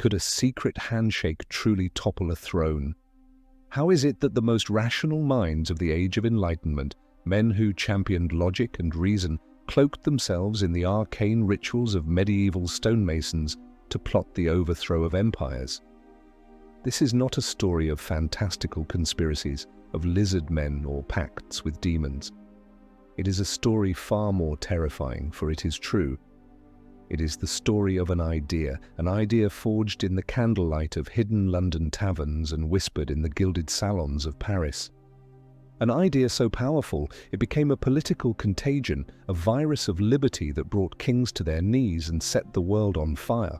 Could a secret handshake truly topple a throne? How is it that the most rational minds of the Age of Enlightenment, men who championed logic and reason, cloaked themselves in the arcane rituals of medieval stonemasons to plot the overthrow of empires? This is not a story of fantastical conspiracies, of lizard men or pacts with demons. It is a story far more terrifying, for it is true. It is the story of an idea forged in the candlelight of hidden London taverns and whispered in the gilded salons of Paris. An idea so powerful, it became a political contagion, a virus of liberty that brought kings to their knees and set the world on fire.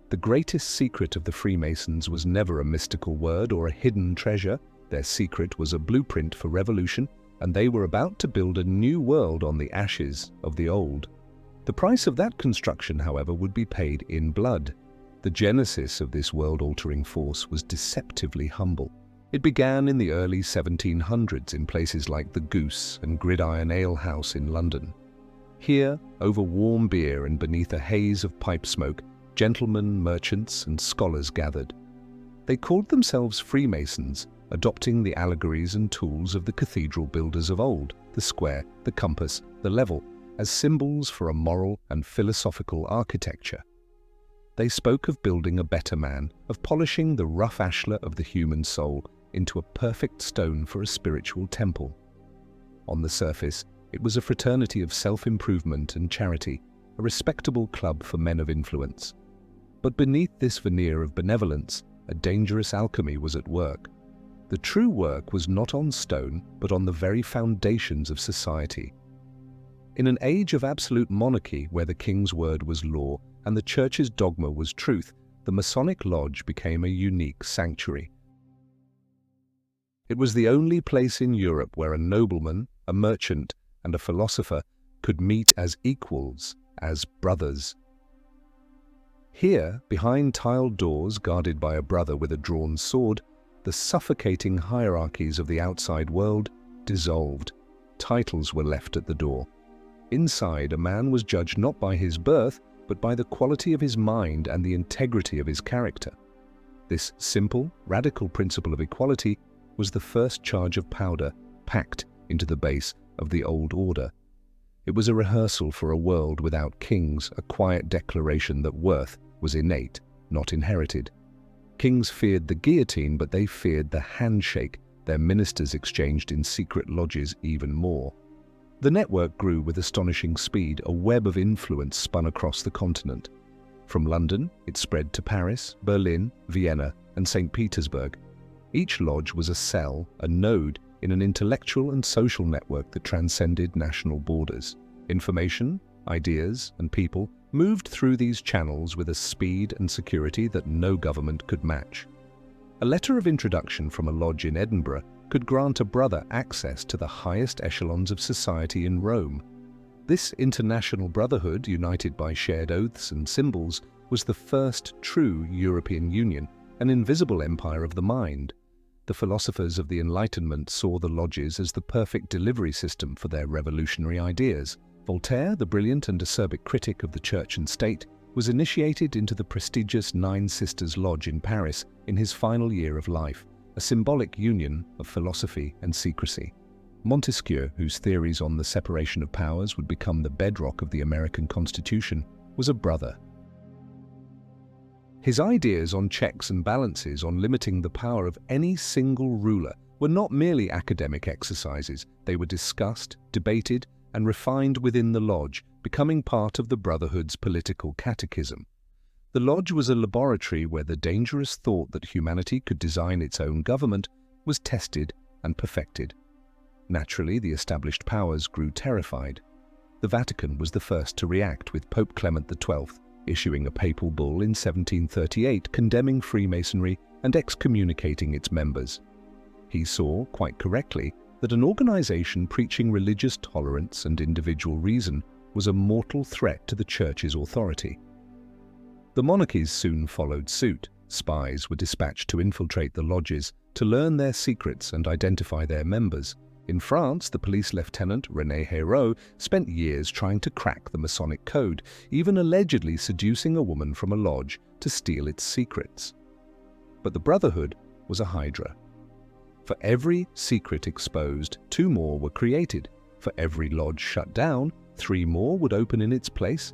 The greatest secret of the Freemasons was never a mystical word or a hidden treasure. Their secret was a blueprint for revolution, and they were about to build a new world on the ashes of the old. The price of that construction, however, would be paid in blood. The genesis of this world-altering force was deceptively humble. It began in the early 1700s in places like the Goose and Gridiron Ale House in London. Here, over warm beer and beneath a haze of pipe smoke, gentlemen, merchants, and scholars gathered. They called themselves Freemasons, adopting the allegories and tools of the cathedral builders of old, the square, the compass, the level, as symbols for a moral and philosophical architecture. They spoke of building a better man, of polishing the rough ashlar of the human soul into a perfect stone for a spiritual temple. On the surface, it was a fraternity of self-improvement and charity, a respectable club for men of influence. But beneath this veneer of benevolence, a dangerous alchemy was at work. The true work was not on stone, but on the very foundations of society. In an age of absolute monarchy where the king's word was law and the church's dogma was truth, the Masonic Lodge became a unique sanctuary. It was the only place in Europe where a nobleman, a merchant, and a philosopher could meet as equals, as brothers. Here, behind tiled doors guarded by a brother with a drawn sword, the suffocating hierarchies of the outside world dissolved. Titles were left at the door. Inside, a man was judged not by his birth, but by the quality of his mind and the integrity of his character. This simple, radical principle of equality was the first charge of powder packed into the base of the old order. It was a rehearsal for a world without kings, a quiet declaration that worth was innate, not inherited. Kings feared the guillotine, but they feared the handshake. Their ministers exchanged in secret lodges even more. The network grew with astonishing speed, a web of influence spun across the continent. From London, it spread to Paris, Berlin, Vienna, and St. Petersburg. Each lodge was a cell, a node, in an intellectual and social network that transcended national borders. Information, ideas, and people moved through these channels with a speed and security that no government could match. A letter of introduction from a lodge in Edinburgh could grant a brother access to the highest echelons of society in Rome. This international brotherhood, united by shared oaths and symbols, was the first true European Union, an invisible empire of the mind. The philosophers of the Enlightenment saw the lodges as the perfect delivery system for their revolutionary ideas. Voltaire, the brilliant and acerbic critic of the church and state, was initiated into the prestigious Nine Sisters Lodge in Paris in his final year of life, a symbolic union of philosophy and secrecy. Montesquieu, whose theories on the separation of powers would become the bedrock of the American Constitution, was a brother. His ideas on checks and balances, on limiting the power of any single ruler, were not merely academic exercises. They were discussed, debated, and refined within the lodge, becoming part of the Brotherhood's political catechism. The lodge was a laboratory where the dangerous thought that humanity could design its own government was tested and perfected. Naturally, the established powers grew terrified. The Vatican was the first to react, with Pope Clement XII issuing a papal bull in 1738 condemning Freemasonry and excommunicating its members. He saw, quite correctly, that an organization preaching religious tolerance and individual reason was a mortal threat to the Church's authority. The monarchies soon followed suit. Spies were dispatched to infiltrate the lodges, to learn their secrets and identify their members. In France, the police lieutenant René Hérault spent years trying to crack the Masonic code, even allegedly seducing a woman from a lodge to steal its secrets. But the Brotherhood was a hydra. For every secret exposed, 2 more were created. For every lodge shut down, 3 more would open in its place.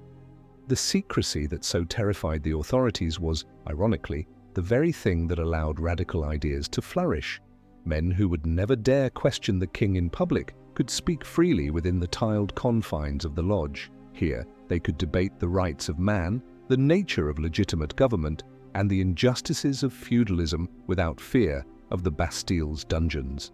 The secrecy that so terrified the authorities was, ironically, the very thing that allowed radical ideas to flourish. Men who would never dare question the king in public could speak freely within the tiled confines of the lodge. Here, they could debate the rights of man, the nature of legitimate government, and the injustices of feudalism without fear of the Bastille's dungeons.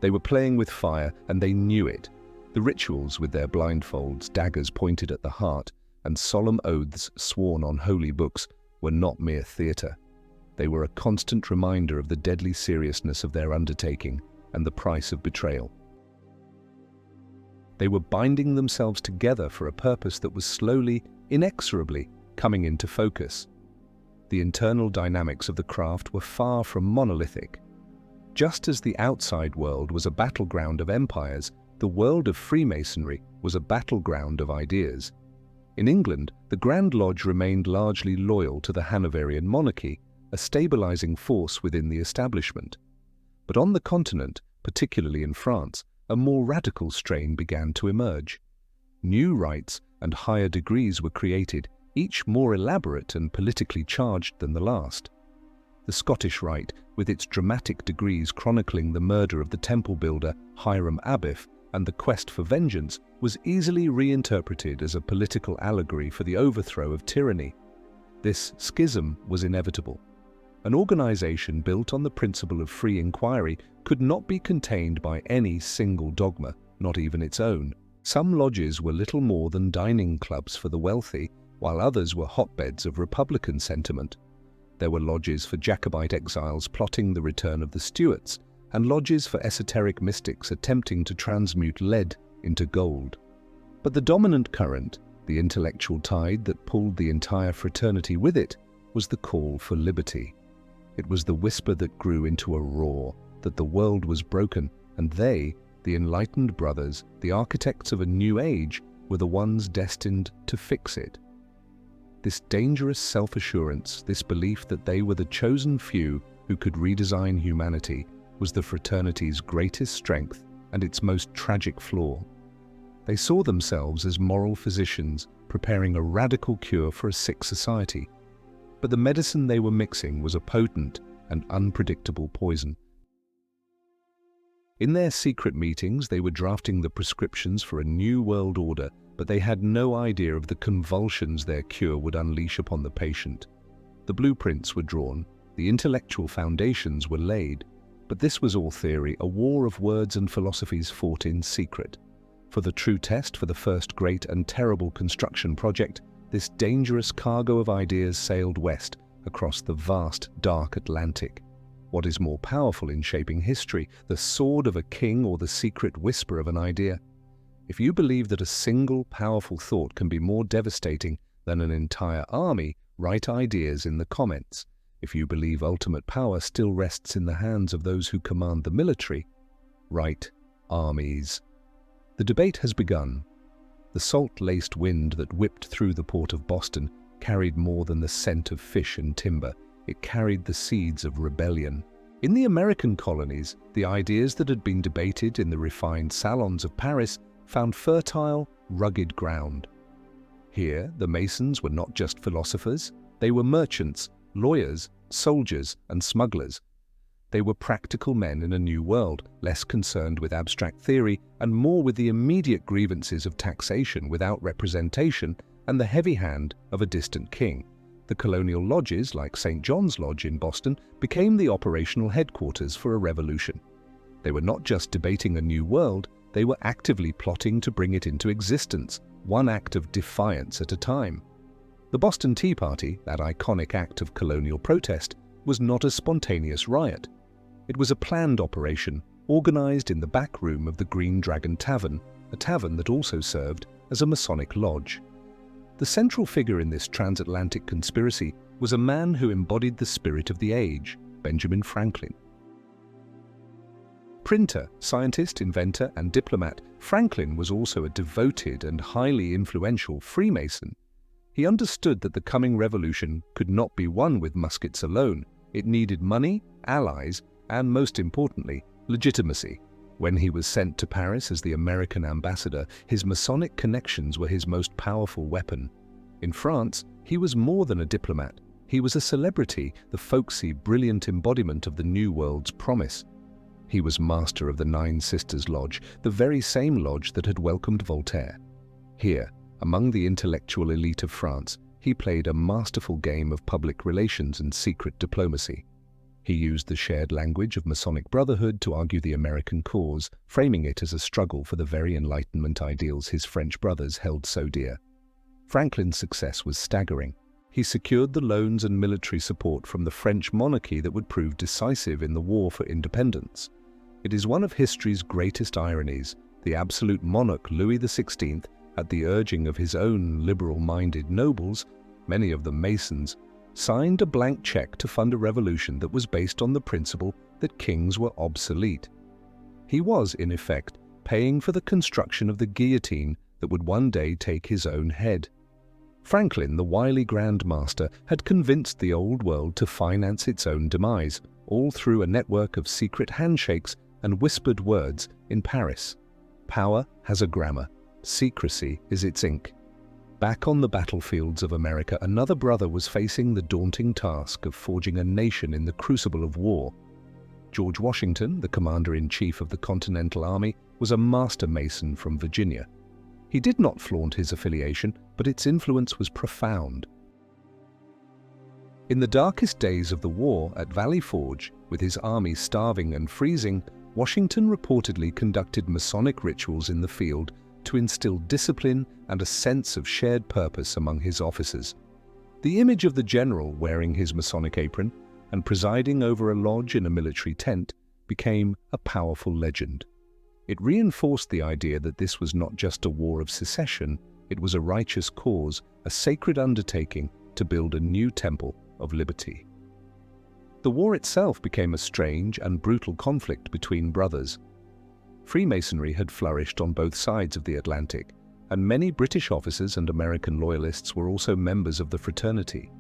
They were playing with fire, and they knew it. The rituals with their blindfolds, daggers pointed at the heart, and solemn oaths sworn on holy books were not mere theatre. They were a constant reminder of the deadly seriousness of their undertaking and the price of betrayal. They were binding themselves together for a purpose that was slowly, inexorably coming into focus. The internal dynamics of the craft were far from monolithic. Just as the outside world was a battleground of empires, the world of Freemasonry was a battleground of ideas. In England, the Grand Lodge remained largely loyal to the Hanoverian monarchy, a stabilizing force within the establishment. But on the continent, particularly in France, a more radical strain began to emerge. New rites and higher degrees were created, each more elaborate and politically charged than the last. The Scottish Rite, with its dramatic degrees chronicling the murder of the temple builder Hiram Abiff and the quest for vengeance, was easily reinterpreted as a political allegory for the overthrow of tyranny. This schism was inevitable. An organization built on the principle of free inquiry could not be contained by any single dogma, not even its own. Some lodges were little more than dining clubs for the wealthy, while others were hotbeds of Republican sentiment. There were lodges for Jacobite exiles plotting the return of the Stuarts, and lodges for esoteric mystics attempting to transmute lead into gold. But the dominant current, the intellectual tide that pulled the entire fraternity with it, was the call for liberty. It was the whisper that grew into a roar, that the world was broken, and they, the enlightened brothers, the architects of a new age, were the ones destined to fix it. This dangerous self-assurance, this belief that they were the chosen few who could redesign humanity, was the fraternity's greatest strength and its most tragic flaw. They saw themselves as moral physicians preparing a radical cure for a sick society. But the medicine they were mixing was a potent and unpredictable poison. In their secret meetings, they were drafting the prescriptions for a new world order, but they had no idea of the convulsions their cure would unleash upon the patient. The blueprints were drawn, the intellectual foundations were laid, but this was all theory, a war of words and philosophies fought in secret. For the true test for the first great and terrible construction project, this dangerous cargo of ideas sailed west across the vast, dark Atlantic. What is more powerful in shaping history, the sword of a king or the secret whisper of an idea? If you believe that a single powerful thought can be more devastating than an entire army, write ideas in the comments. If you believe ultimate power still rests in the hands of those who command the military, write armies. The debate has begun. The salt-laced wind that whipped through the port of Boston carried more than the scent of fish and timber. It carried the seeds of rebellion. In the American colonies, the ideas that had been debated in the refined salons of Paris found fertile, rugged ground. Here, the Masons were not just philosophers, they were merchants, lawyers, soldiers, and smugglers. They were practical men in a new world, less concerned with abstract theory and more with the immediate grievances of taxation without representation and the heavy hand of a distant king. The colonial lodges, like St. John's Lodge in Boston, became the operational headquarters for a revolution. They were not just debating a new world, they were actively plotting to bring it into existence, one act of defiance at a time. The Boston Tea Party, that iconic act of colonial protest, was not a spontaneous riot. It was a planned operation, organized in the back room of the Green Dragon Tavern, a tavern that also served as a Masonic lodge. The central figure in this transatlantic conspiracy was a man who embodied the spirit of the age, Benjamin Franklin. Printer, scientist, inventor, and diplomat, Franklin was also a devoted and highly influential Freemason. He understood that the coming revolution could not be won with muskets alone. It needed money, allies, and most importantly, legitimacy. When he was sent to Paris as the American ambassador, his Masonic connections were his most powerful weapon. In France, he was more than a diplomat. He was a celebrity, the folksy, brilliant embodiment of the New World's promise. He was master of the Nine Sisters Lodge, the very same lodge that had welcomed Voltaire. Here, among the intellectual elite of France, he played a masterful game of public relations and secret diplomacy. He used the shared language of Masonic brotherhood to argue the American cause, framing it as a struggle for the very Enlightenment ideals his French brothers held so dear. Franklin's success was staggering. He secured the loans and military support from the French monarchy that would prove decisive in the war for independence. It is one of history's greatest ironies. The absolute monarch Louis XVI, at the urging of his own liberal-minded nobles, many of them Masons, signed a blank check to fund a revolution that was based on the principle that kings were obsolete. He was, in effect, paying for the construction of the guillotine that would one day take his own head. Franklin, the wily Grand Master, had convinced the old world to finance its own demise, all through a network of secret handshakes and whispered words in Paris. Power has a grammar. Secrecy is its ink. Back on the battlefields of America, another brother was facing the daunting task of forging a nation in the crucible of war. George Washington, the commander-in-chief of the Continental Army, was a master Mason from Virginia. He did not flaunt his affiliation, but its influence was profound. In the darkest days of the war at Valley Forge, with his army starving and freezing, Washington reportedly conducted Masonic rituals in the field to instill discipline and a sense of shared purpose among his officers. The image of the general wearing his Masonic apron and presiding over a lodge in a military tent became a powerful legend. It reinforced the idea that this was not just a war of secession, it was a righteous cause, a sacred undertaking to build a new temple of liberty. The war itself became a strange and brutal conflict between brothers. Freemasonry had flourished on both sides of the Atlantic, and many British officers and American loyalists were also members of the fraternity.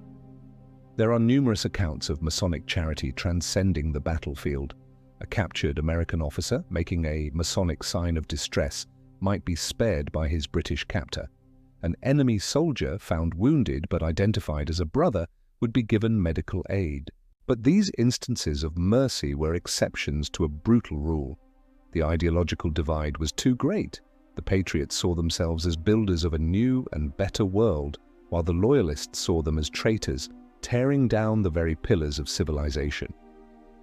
There are numerous accounts of Masonic charity transcending the battlefield. A captured American officer making a Masonic sign of distress might be spared by his British captor. An enemy soldier found wounded but identified as a brother would be given medical aid. But these instances of mercy were exceptions to a brutal rule. The ideological divide was too great. The patriots saw themselves as builders of a new and better world, while the loyalists saw them as traitors, tearing down the very pillars of civilization.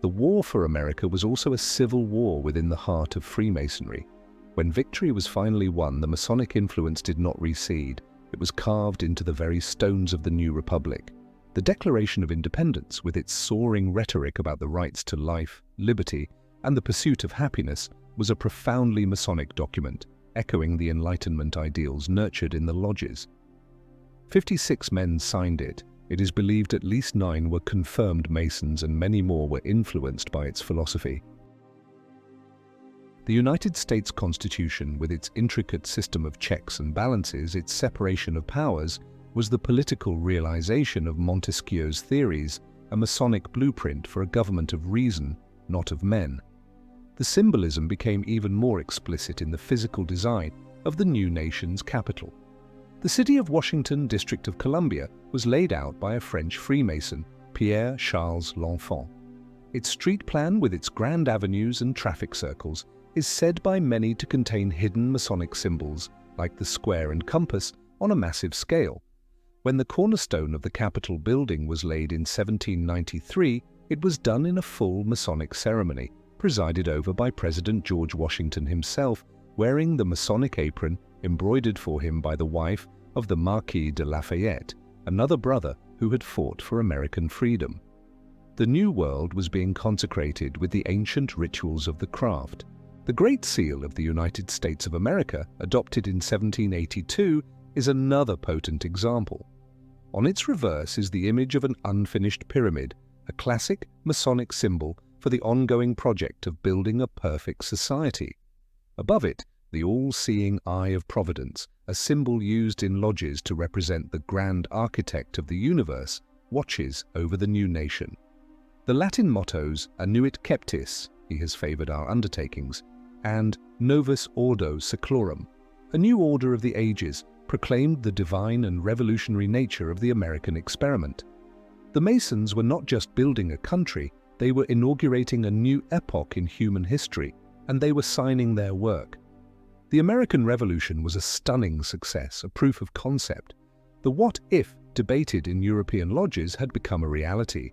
The war for America was also a civil war within the heart of Freemasonry. When victory was finally won, the Masonic influence did not recede. It was carved into the very stones of the new republic. The Declaration of Independence, with its soaring rhetoric about the rights to life, liberty, and the pursuit of happiness, was a profoundly Masonic document, echoing the Enlightenment ideals nurtured in the lodges. 56 men signed it. It is believed at least 9 were confirmed Masons and many more were influenced by its philosophy. The United States Constitution, with its intricate system of checks and balances, its separation of powers, was the political realization of Montesquieu's theories, a Masonic blueprint for a government of reason, not of men. The symbolism became even more explicit in the physical design of the new nation's capital. The city of Washington, District of Columbia, was laid out by a French Freemason, Pierre Charles L'Enfant. Its street plan, with its grand avenues and traffic circles, is said by many to contain hidden Masonic symbols, like the square and compass, on a massive scale. When the cornerstone of the Capitol building was laid in 1793, it was done in a full Masonic ceremony, presided over by President George Washington himself, wearing the Masonic apron embroidered for him by the wife of the Marquis de Lafayette, another brother who had fought for American freedom. The New World was being consecrated with the ancient rituals of the craft. The Great Seal of the United States of America, adopted in 1782, is another potent example. On its reverse is the image of an unfinished pyramid, a classic Masonic symbol for the ongoing project of building a perfect society. Above it, the all-seeing eye of Providence, a symbol used in lodges to represent the grand architect of the universe, watches over the new nation. The Latin mottos Annuit Ceptis, he has favoured our undertakings, and Novus Ordo Seclorum, a new order of the ages, proclaimed the divine and revolutionary nature of the American experiment. The Masons were not just building a country, they were inaugurating a new epoch in human history, and they were signing their work. The American Revolution was a stunning success, a proof of concept. The what-if debated in European lodges had become a reality.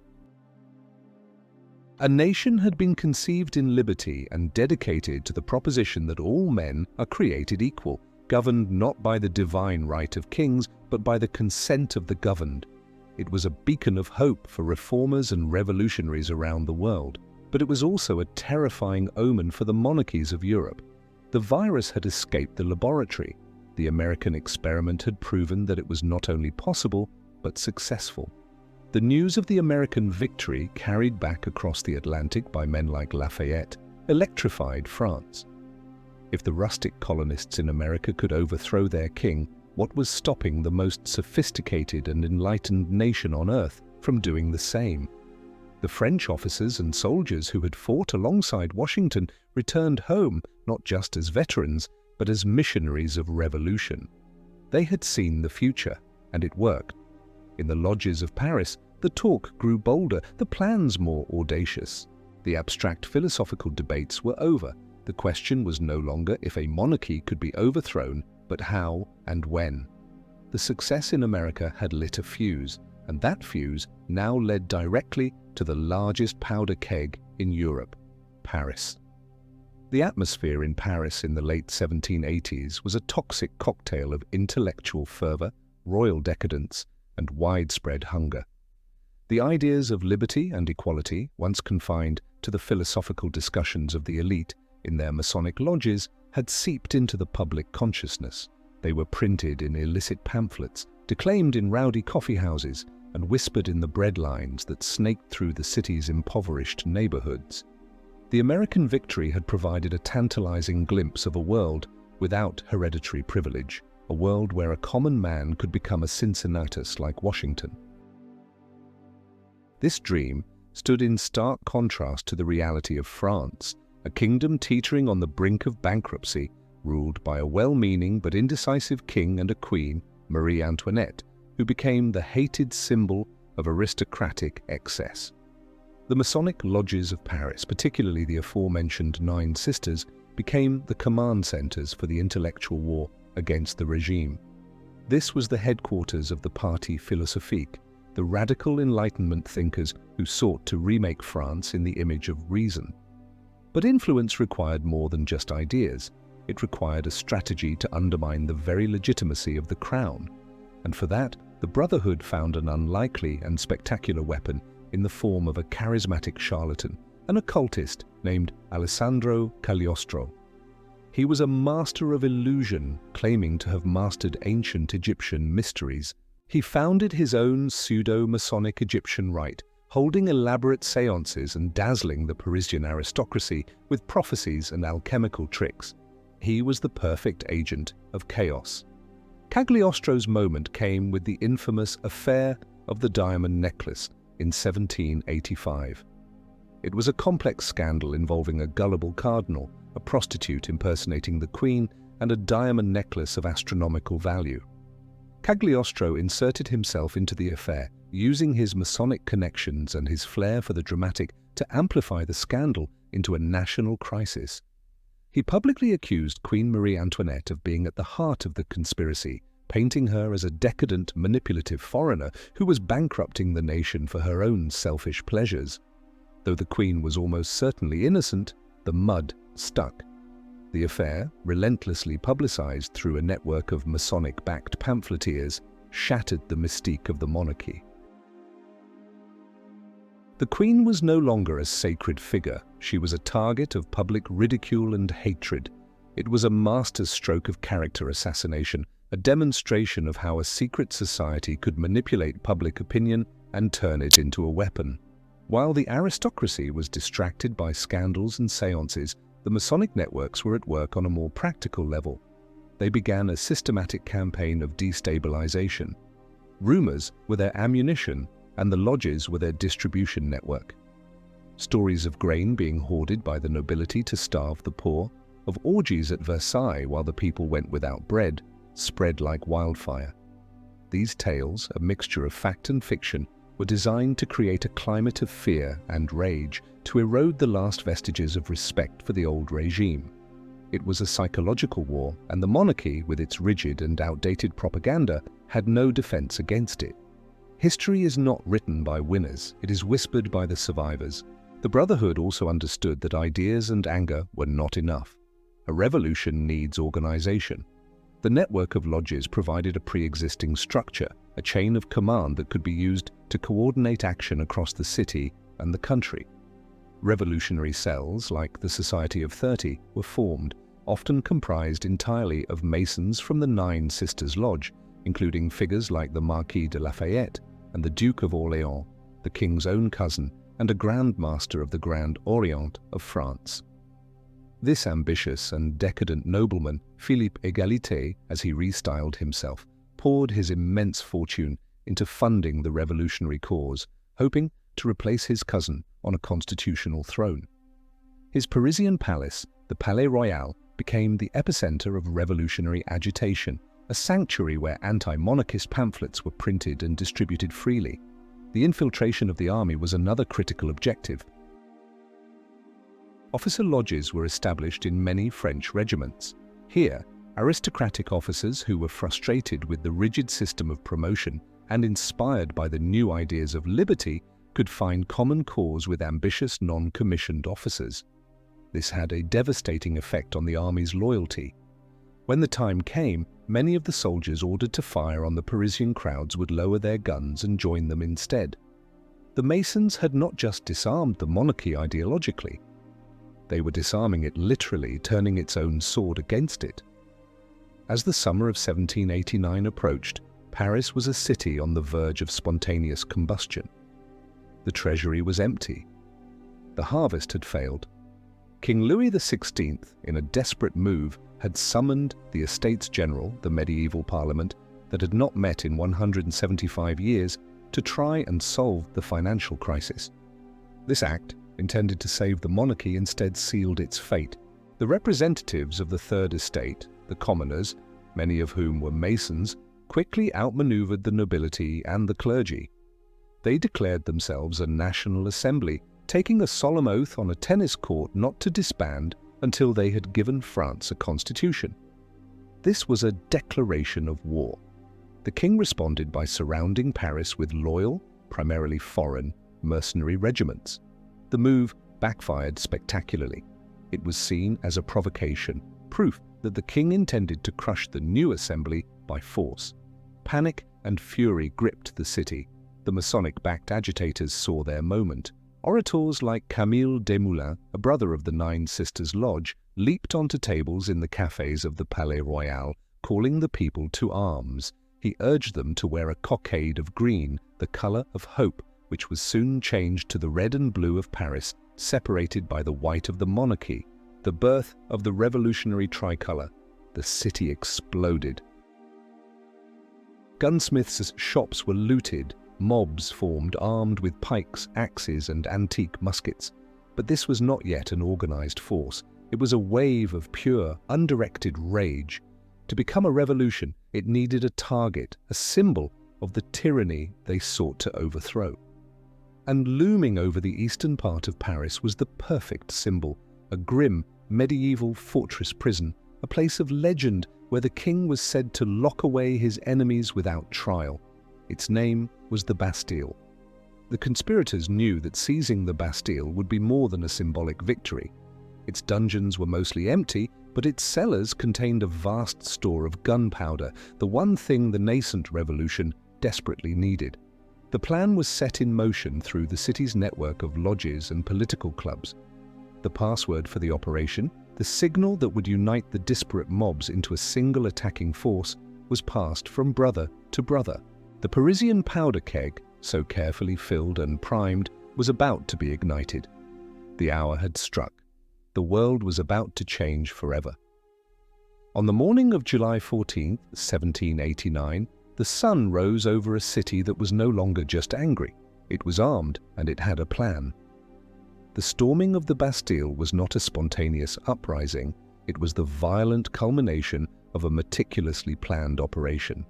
A nation had been conceived in liberty and dedicated to the proposition that all men are created equal, governed not by the divine right of kings, but by the consent of the governed. It was a beacon of hope for reformers and revolutionaries around the world, but it was also a terrifying omen for the monarchies of Europe. The virus had escaped the laboratory. The American experiment had proven that it was not only possible, but successful. The news of the American victory, carried back across the Atlantic by men like Lafayette, electrified France. If the rustic colonists in America could overthrow their king, what was stopping the most sophisticated and enlightened nation on earth from doing the same? The French officers and soldiers who had fought alongside Washington returned home not just as veterans, but as missionaries of revolution. They had seen the future, and it worked. In the lodges of Paris, the talk grew bolder, the plans more audacious. The abstract philosophical debates were over. The question was no longer if a monarchy could be overthrown, but how and when. The success in America had lit a fuse, and that fuse now led directly to the largest powder keg in Europe, Paris. The atmosphere in Paris in the late 1780s was a toxic cocktail of intellectual fervor, royal decadence, and widespread hunger. The ideas of liberty and equality, once confined to the philosophical discussions of the elite in their Masonic lodges, had seeped into the public consciousness. They were printed in illicit pamphlets, declaimed in rowdy coffee houses, and whispered in the bread lines that snaked through the city's impoverished neighborhoods. The American victory had provided a tantalizing glimpse of a world without hereditary privilege, a world where a common man could become a Cincinnatus like Washington. This dream stood in stark contrast to the reality of France, a kingdom teetering on the brink of bankruptcy, ruled by a well-meaning but indecisive king and a queen, Marie Antoinette, who became the hated symbol of aristocratic excess. The Masonic lodges of Paris, particularly the aforementioned Nine Sisters, became the command centers for the intellectual war against the regime. This was the headquarters of the Parti Philosophique, the radical Enlightenment thinkers who sought to remake France in the image of reason. But influence required more than just ideas. It required a strategy to undermine the very legitimacy of the crown. And for that, the Brotherhood found an unlikely and spectacular weapon in the form of a charismatic charlatan, an occultist named Alessandro Cagliostro. He was a master of illusion, claiming to have mastered ancient Egyptian mysteries. He founded his own pseudo-Masonic Egyptian rite, holding elaborate seances and dazzling the Parisian aristocracy with prophecies and alchemical tricks. He was the perfect agent of chaos. Cagliostro's moment came with the infamous affair of the diamond necklace in 1785. It was a complex scandal involving a gullible cardinal, a prostitute impersonating the queen, and a diamond necklace of astronomical value. Cagliostro inserted himself into the affair, using his Masonic connections and his flair for the dramatic to amplify the scandal into a national crisis. He publicly accused Queen Marie Antoinette of being at the heart of the conspiracy, painting her as a decadent, manipulative foreigner who was bankrupting the nation for her own selfish pleasures. Though the Queen was almost certainly innocent, the mud stuck. The affair, relentlessly publicized through a network of Masonic-backed pamphleteers, shattered the mystique of the monarchy. The Queen was no longer a sacred figure. She was a target of public ridicule and hatred. It was a masterstroke of character assassination, a demonstration of how a secret society could manipulate public opinion and turn it into a weapon. While the aristocracy was distracted by scandals and seances, the Masonic networks were at work on a more practical level. They began a systematic campaign of destabilization. Rumors were their ammunition, and the lodges were their distribution network. Stories of grain being hoarded by the nobility to starve the poor, of orgies at Versailles while the people went without bread, spread like wildfire. These tales, a mixture of fact and fiction, were designed to create a climate of fear and rage, to erode the last vestiges of respect for the old regime. It was a psychological war, and the monarchy, with its rigid and outdated propaganda, had no defense against it. History is not written by winners, it is whispered by the survivors. The Brotherhood also understood that ideas and anger were not enough. A revolution needs organization. The network of lodges provided a pre-existing structure, a chain of command that could be used to coordinate action across the city and the country. Revolutionary cells, like the Society of 30, were formed, often comprised entirely of Masons from the Nine Sisters Lodge, including figures like the Marquis de Lafayette and the Duke of Orléans, the King's own cousin, and a Grand Master of the Grand Orient of France. This ambitious and decadent nobleman, Philippe Égalité, as he restyled himself, poured his immense fortune into funding the revolutionary cause, hoping to replace his cousin on a constitutional throne. His Parisian palace, the Palais Royal, became the epicenter of revolutionary agitation, a sanctuary where anti-monarchist pamphlets were printed and distributed freely. The infiltration of the army was another critical objective. Officer lodges were established in many French regiments. Here, aristocratic officers who were frustrated with the rigid system of promotion and inspired by the new ideas of liberty could find common cause with ambitious non-commissioned officers. This had a devastating effect on the army's loyalty. When the time came, many of the soldiers ordered to fire on the Parisian crowds would lower their guns and join them instead. The Masons had not just disarmed the monarchy ideologically. They were disarming it literally, turning its own sword against it. As the summer of 1789 approached, Paris was a city on the verge of spontaneous combustion. The treasury was empty. The harvest had failed. King Louis XVI, in a desperate move, had summoned the Estates General, the medieval parliament that had not met in 175 years, to try and solve the financial crisis. This act, intended to save the monarchy, instead sealed its fate. The representatives of the Third Estate, the commoners, many of whom were Masons, quickly outmaneuvered the nobility and the clergy. They declared themselves a national assembly, taking a solemn oath on a tennis court not to disband until they had given France a constitution. This was a declaration of war. The king responded by surrounding Paris with loyal, primarily foreign, mercenary regiments. The move backfired spectacularly. It was seen as a provocation, proof that the king intended to crush the new assembly by force. Panic and fury gripped the city. The Masonic-backed agitators saw their moment. Orators like Camille Desmoulins, a brother of the Nine Sisters Lodge, leaped onto tables in the cafes of the Palais Royal, calling the people to arms. He urged them to wear a cockade of green, the color of hope, which was soon changed to the red and blue of Paris, separated by the white of the monarchy. The birth of the revolutionary tricolor. The city exploded. Gunsmiths' shops were looted. Mobs formed armed with pikes, axes, and antique muskets. But this was not yet an organized force. It was a wave of pure, undirected rage. To become a revolution, it needed a target, a symbol of the tyranny they sought to overthrow. And looming over the eastern part of Paris was the perfect symbol, a grim, medieval fortress prison, a place of legend where the king was said to lock away his enemies without trial. Its name was the Bastille. The conspirators knew that seizing the Bastille would be more than a symbolic victory. Its dungeons were mostly empty, but its cellars contained a vast store of gunpowder, the one thing the nascent revolution desperately needed. The plan was set in motion through the city's network of lodges and political clubs. The password for the operation, the signal that would unite the disparate mobs into a single attacking force, was passed from brother to brother. The Parisian powder keg, so carefully filled and primed, was about to be ignited. The hour had struck. The world was about to change forever. On the morning of July 14th, 1789, the sun rose over a city that was no longer just angry. It was armed, and it had a plan. The storming of the Bastille was not a spontaneous uprising. It was the violent culmination of a meticulously planned operation.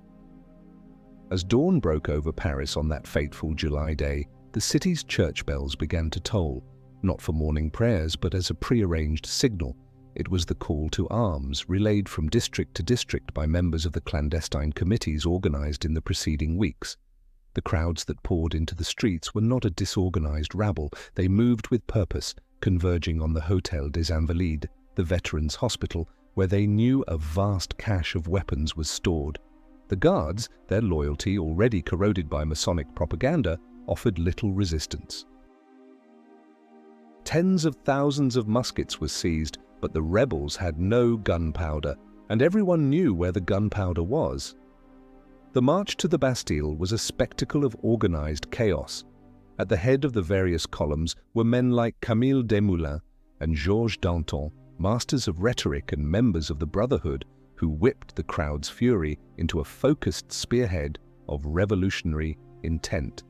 As dawn broke over Paris on that fateful July day, the city's church bells began to toll, not for morning prayers but as a prearranged signal. It was the call to arms, relayed from district to district by members of the clandestine committees organized in the preceding weeks. The crowds that poured into the streets were not a disorganized rabble. They moved with purpose, converging on the Hôtel des Invalides, the Veterans' Hospital, where they knew a vast cache of weapons was stored. The guards, their loyalty already corroded by Masonic propaganda, offered little resistance. Tens of thousands of muskets were seized, but the rebels had no gunpowder, and everyone knew where the gunpowder was. The march to the Bastille was a spectacle of organized chaos. At the head of the various columns were men like Camille Desmoulins and Georges Danton, masters of rhetoric and members of the Brotherhood, who whipped the crowd's fury into a focused spearhead of revolutionary intent.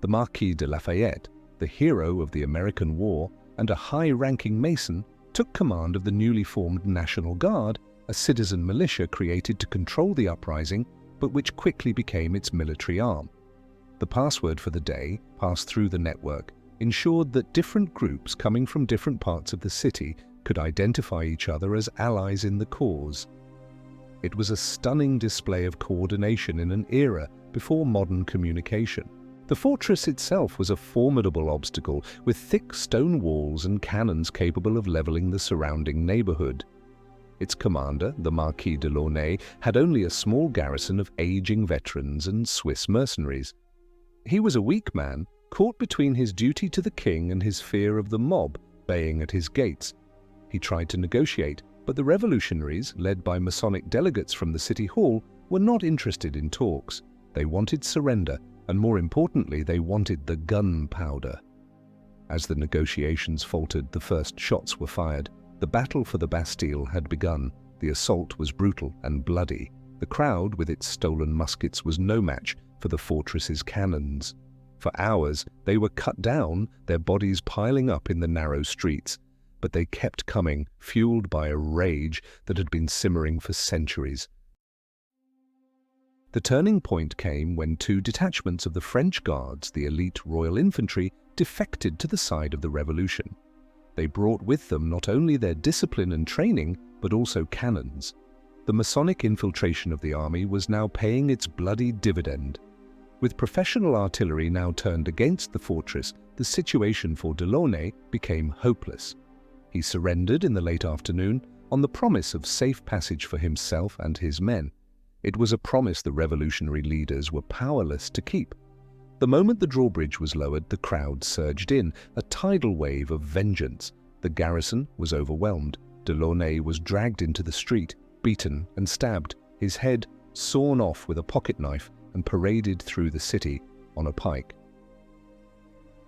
The Marquis de Lafayette, the hero of the American War and a high-ranking Mason, took command of the newly formed National Guard, a citizen militia created to control the uprising, but which quickly became its military arm. The password for the day, passed through the network, ensured that different groups coming from different parts of the city could identify each other as allies in the cause. It was a stunning display of coordination in an era before modern communication. The fortress itself was a formidable obstacle, with thick stone walls and cannons capable of leveling the surrounding neighborhood. Its commander, the Marquis de Launay, had only a small garrison of aging veterans and Swiss mercenaries. He was a weak man, caught between his duty to the king and his fear of the mob baying at his gates. He tried to negotiate, but the revolutionaries, led by Masonic delegates from the city hall, were not interested in talks. They wanted surrender, and more importantly, they wanted the gunpowder. As the negotiations faltered, the first shots were fired. The battle for the Bastille had begun. The assault was brutal and bloody. The crowd, with its stolen muskets, was no match for the fortress's cannons. For hours, they were cut down, their bodies piling up in the narrow streets. But they kept coming, fueled by a rage that had been simmering for centuries. The turning point came when two detachments of the French Guards, the elite Royal Infantry, defected to the side of the revolution. They brought with them not only their discipline and training, but also cannons. The Masonic infiltration of the army was now paying its bloody dividend. With professional artillery now turned against the fortress, the situation for Delaunay became hopeless. He surrendered in the late afternoon on the promise of safe passage for himself and his men. It was a promise the revolutionary leaders were powerless to keep. The moment the drawbridge was lowered, the crowd surged in, a tidal wave of vengeance. The garrison was overwhelmed. Delaunay was dragged into the street, beaten and stabbed, his head sawn off with a pocket knife and paraded through the city on a pike.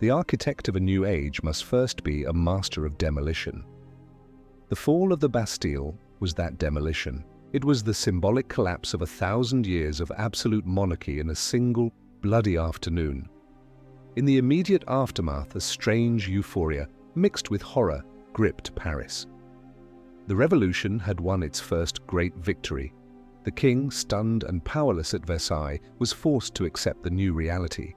The architect of a new age must first be a master of demolition. The fall of the Bastille was that demolition. It was the symbolic collapse of 1,000 years of absolute monarchy in a single, bloody afternoon. In the immediate aftermath, a strange euphoria, mixed with horror, gripped Paris. The revolution had won its first great victory. The king, stunned and powerless at Versailles, was forced to accept the new reality.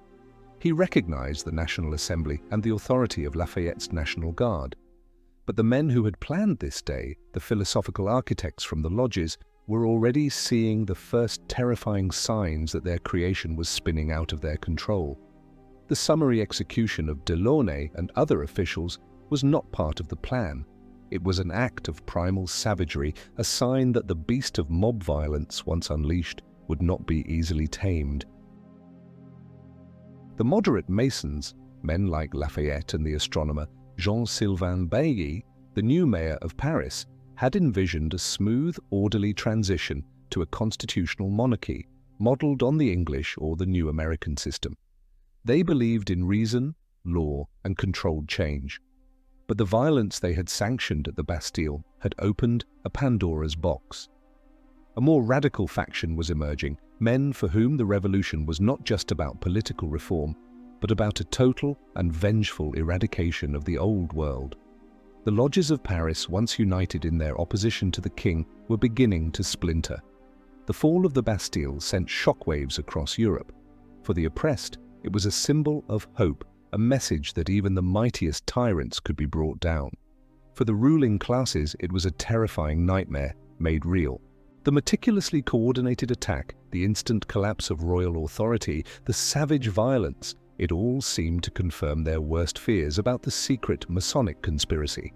He recognized the National Assembly and the authority of Lafayette's National Guard. But the men who had planned this day, the philosophical architects from the lodges, were already seeing the first terrifying signs that their creation was spinning out of their control. The summary execution of Delaunay and other officials was not part of the plan. It was an act of primal savagery, a sign that the beast of mob violence, once unleashed, would not be easily tamed. The moderate Masons, men like Lafayette and the astronomer Jean-Sylvain Bailly, the new mayor of Paris, had envisioned a smooth, orderly transition to a constitutional monarchy, modelled on the English or the new American system. They believed in reason, law, and controlled change. But the violence they had sanctioned at the Bastille had opened a Pandora's box. A more radical faction was emerging, men for whom the revolution was not just about political reform, but about a total and vengeful eradication of the old world. The lodges of Paris, once united in their opposition to the king, were beginning to splinter. The fall of the Bastille sent shockwaves across Europe. For the oppressed, it was a symbol of hope, a message that even the mightiest tyrants could be brought down. For the ruling classes, it was a terrifying nightmare made real. The meticulously coordinated attack, the instant collapse of royal authority, the savage violence, it all seemed to confirm their worst fears about the secret Masonic conspiracy.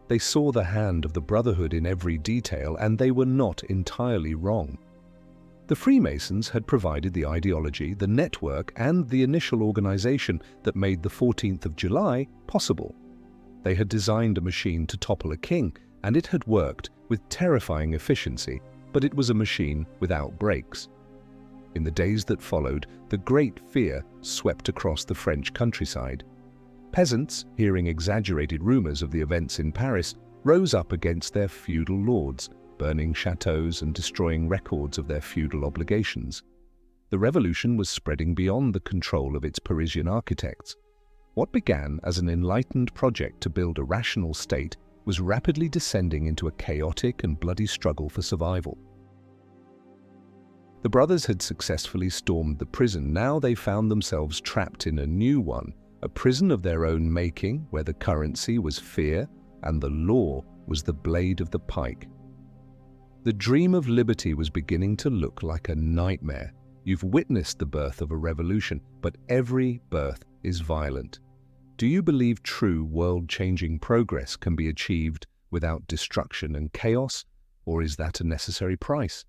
They saw the hand of the Brotherhood in every detail, and they were not entirely wrong. The Freemasons had provided the ideology, the network, and the initial organization that made the 14th of July possible. They had designed a machine to topple a king, and it had worked with terrifying efficiency, but it was a machine without brakes. In the days that followed, the great fear swept across the French countryside. Peasants, hearing exaggerated rumors of the events in Paris, rose up against their feudal lords, burning chateaux and destroying records of their feudal obligations. The revolution was spreading beyond the control of its Parisian architects. What began as an enlightened project to build a rational state was rapidly descending into a chaotic and bloody struggle for survival. The brothers had successfully stormed the prison. Now they found themselves trapped in a new one, a prison of their own making, where the currency was fear and the law was the blade of the pike. The dream of liberty was beginning to look like a nightmare. You've witnessed the birth of a revolution, but every birth is violent. Do you believe true world-changing progress can be achieved without destruction and chaos, or is that a necessary price?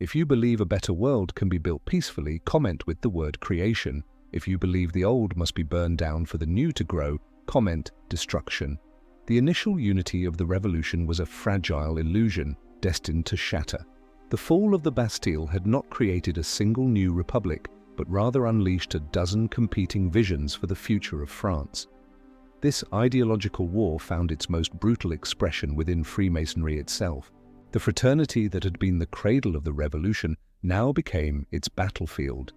If you believe a better world can be built peacefully, comment with the word creation. If you believe the old must be burned down for the new to grow, comment destruction. The initial unity of the revolution was a fragile illusion, destined to shatter. The fall of the Bastille had not created a single new republic, but rather unleashed a dozen competing visions for the future of France. This ideological war found its most brutal expression within Freemasonry itself. The fraternity that had been the cradle of the revolution now became its battlefield.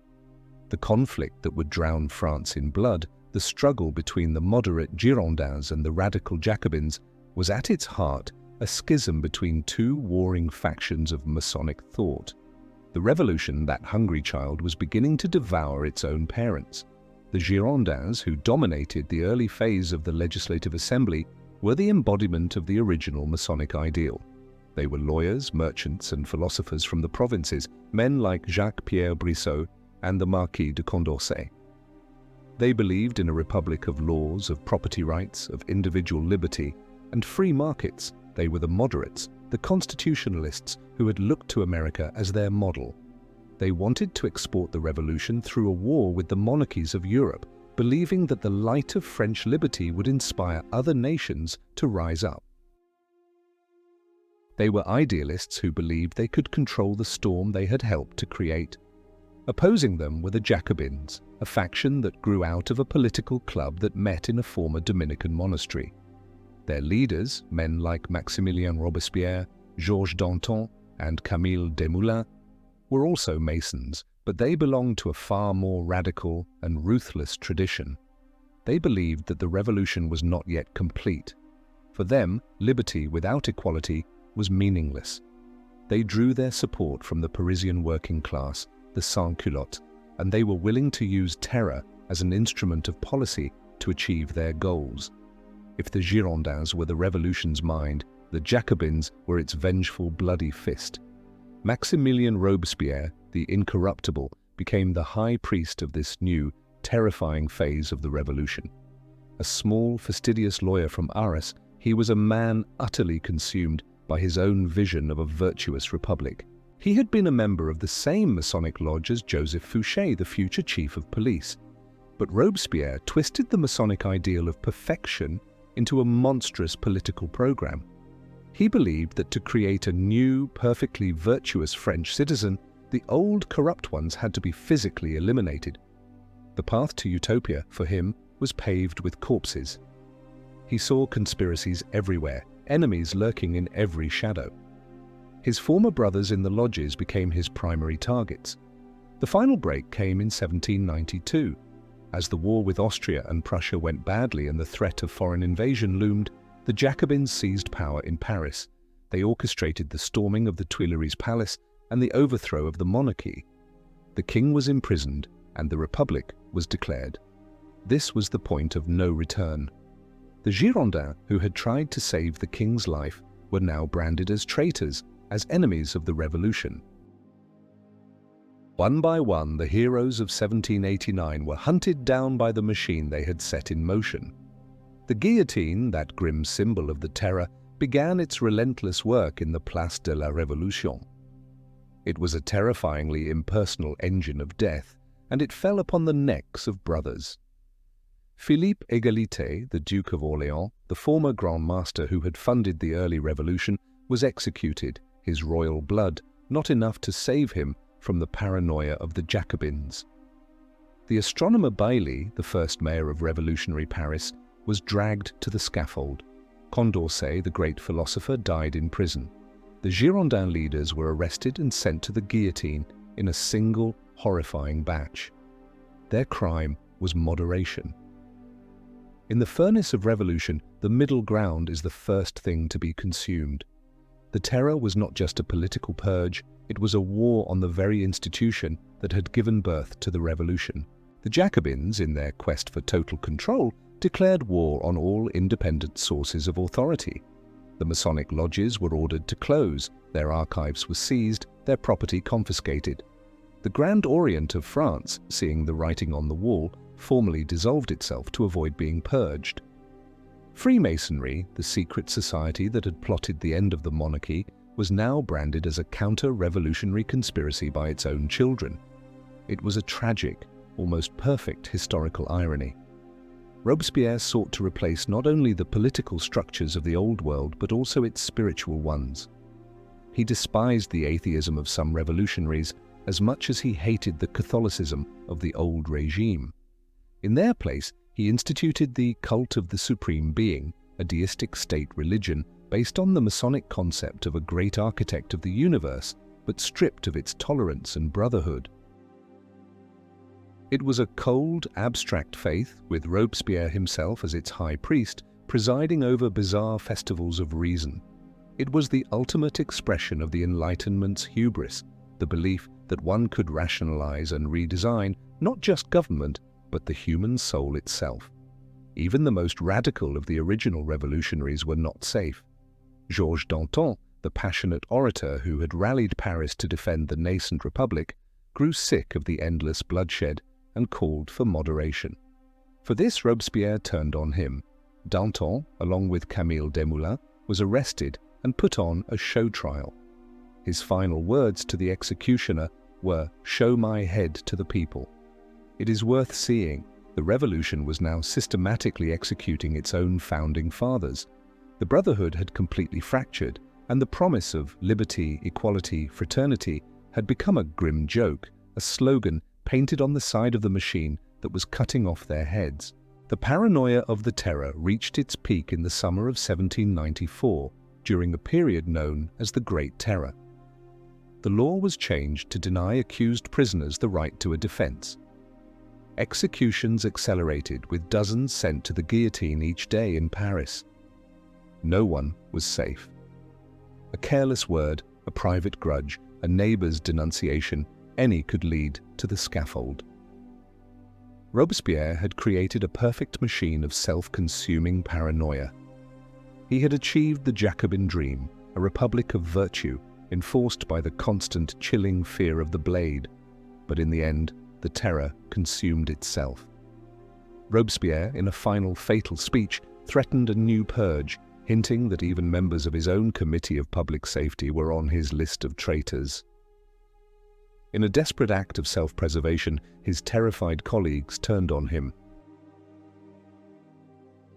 The conflict that would drown France in blood, the struggle between the moderate Girondins and the radical Jacobins, was at its heart a schism between two warring factions of Masonic thought. The revolution, that hungry child, was beginning to devour its own parents. The Girondins, who dominated the early phase of the Legislative Assembly, were the embodiment of the original Masonic ideal. They were lawyers, merchants, and philosophers from the provinces, men like Jacques-Pierre Brissot and the Marquis de Condorcet. They believed in a republic of laws, of property rights, of individual liberty, and free markets. They were the moderates, the constitutionalists who had looked to America as their model. They wanted to export the revolution through a war with the monarchies of Europe, believing that the light of French liberty would inspire other nations to rise up. They were idealists who believed they could control the storm they had helped to create. Opposing them were the Jacobins, a faction that grew out of a political club that met in a former Dominican monastery. Their leaders, men like Maximilien Robespierre, Georges Danton, and Camille Desmoulins, were also Masons, but they belonged to a far more radical and ruthless tradition. They believed that the revolution was not yet complete. For them, liberty without equality was meaningless. They drew their support from the Parisian working class, the sans-culottes, and they were willing to use terror as an instrument of policy to achieve their goals. If the Girondins were the revolution's mind, the Jacobins were its vengeful, bloody fist. Maximilien Robespierre, the incorruptible, became the high priest of this new, terrifying phase of the revolution. A small, fastidious lawyer from Arras, he was a man utterly consumed by his own vision of a virtuous republic. He had been a member of the same Masonic lodge as Joseph Fouché, the future chief of police. But Robespierre twisted the Masonic ideal of perfection into a monstrous political program. He believed that to create a new, perfectly virtuous French citizen, the old corrupt ones had to be physically eliminated. The path to utopia, for him, was paved with corpses. He saw conspiracies everywhere, enemies lurking in every shadow. His former brothers in the lodges became his primary targets. The final break came in 1792. As the war with Austria and Prussia went badly and the threat of foreign invasion loomed, the Jacobins seized power in Paris. They orchestrated the storming of the Tuileries Palace and the overthrow of the monarchy. The king was imprisoned and the Republic was declared. This was the point of no return. The Girondins, who had tried to save the king's life, were now branded as traitors, as enemies of the revolution. One by one, the heroes of 1789 were hunted down by the machine they had set in motion. The guillotine, that grim symbol of the terror, began its relentless work in the Place de la Révolution. It was a terrifyingly impersonal engine of death, and it fell upon the necks of brothers. Philippe Égalité, the Duke of Orléans, the former Grand Master who had funded the early revolution, was executed, his royal blood not enough to save him from the paranoia of the Jacobins. The astronomer Bailly, the first mayor of revolutionary Paris, was dragged to the scaffold. Condorcet, the great philosopher, died in prison. The Girondin leaders were arrested and sent to the guillotine in a single, horrifying batch. Their crime was moderation. In the furnace of revolution, the middle ground is the first thing to be consumed. The terror was not just a political purge, it was a war on the very institution that had given birth to the revolution. The Jacobins, in their quest for total control, declared war on all independent sources of authority. The Masonic lodges were ordered to close, their archives were seized, their property confiscated. The Grand Orient of France, seeing the writing on the wall, formally dissolved itself to avoid being purged. Freemasonry, the secret society that had plotted the end of the monarchy, was now branded as a counter-revolutionary conspiracy by its own children. It was a tragic, almost perfect historical irony. Robespierre sought to replace not only the political structures of the old world but also its spiritual ones. He despised the atheism of some revolutionaries as much as he hated the Catholicism of the old regime. In their place, he instituted the cult of the Supreme Being, a deistic state religion based on the Masonic concept of a great architect of the universe, but stripped of its tolerance and brotherhood. It was a cold, abstract faith, with Robespierre himself as its high priest, presiding over bizarre festivals of reason. It was the ultimate expression of the Enlightenment's hubris, the belief that one could rationalize and redesign not just government, but the human soul itself. Even the most radical of the original revolutionaries were not safe. Georges Danton, the passionate orator who had rallied Paris to defend the nascent republic, grew sick of the endless bloodshed and called for moderation. For this, Robespierre turned on him. Danton, along with Camille Desmoulins, was arrested and put on a show trial. His final words to the executioner were, "Show my head to the people." It is worth seeing. The revolution was now systematically executing its own founding fathers. The Brotherhood had completely fractured, and the promise of liberty, equality, fraternity had become a grim joke, a slogan painted on the side of the machine that was cutting off their heads. The paranoia of the terror reached its peak in the summer of 1794, during a period known as the Great Terror. The law was changed to deny accused prisoners the right to a defense. Executions accelerated, with dozens sent to the guillotine each day in Paris. No one was safe. A careless word, a private grudge, a neighbor's denunciation, any could lead to the scaffold. Robespierre had created a perfect machine of self-consuming paranoia. He had achieved the Jacobin dream, a republic of virtue, enforced by the constant chilling fear of the blade. But in the end, the terror consumed itself. Robespierre, in a final fatal speech, threatened a new purge, hinting that even members of his own Committee of Public Safety were on his list of traitors. In a desperate act of self-preservation, his terrified colleagues turned on him.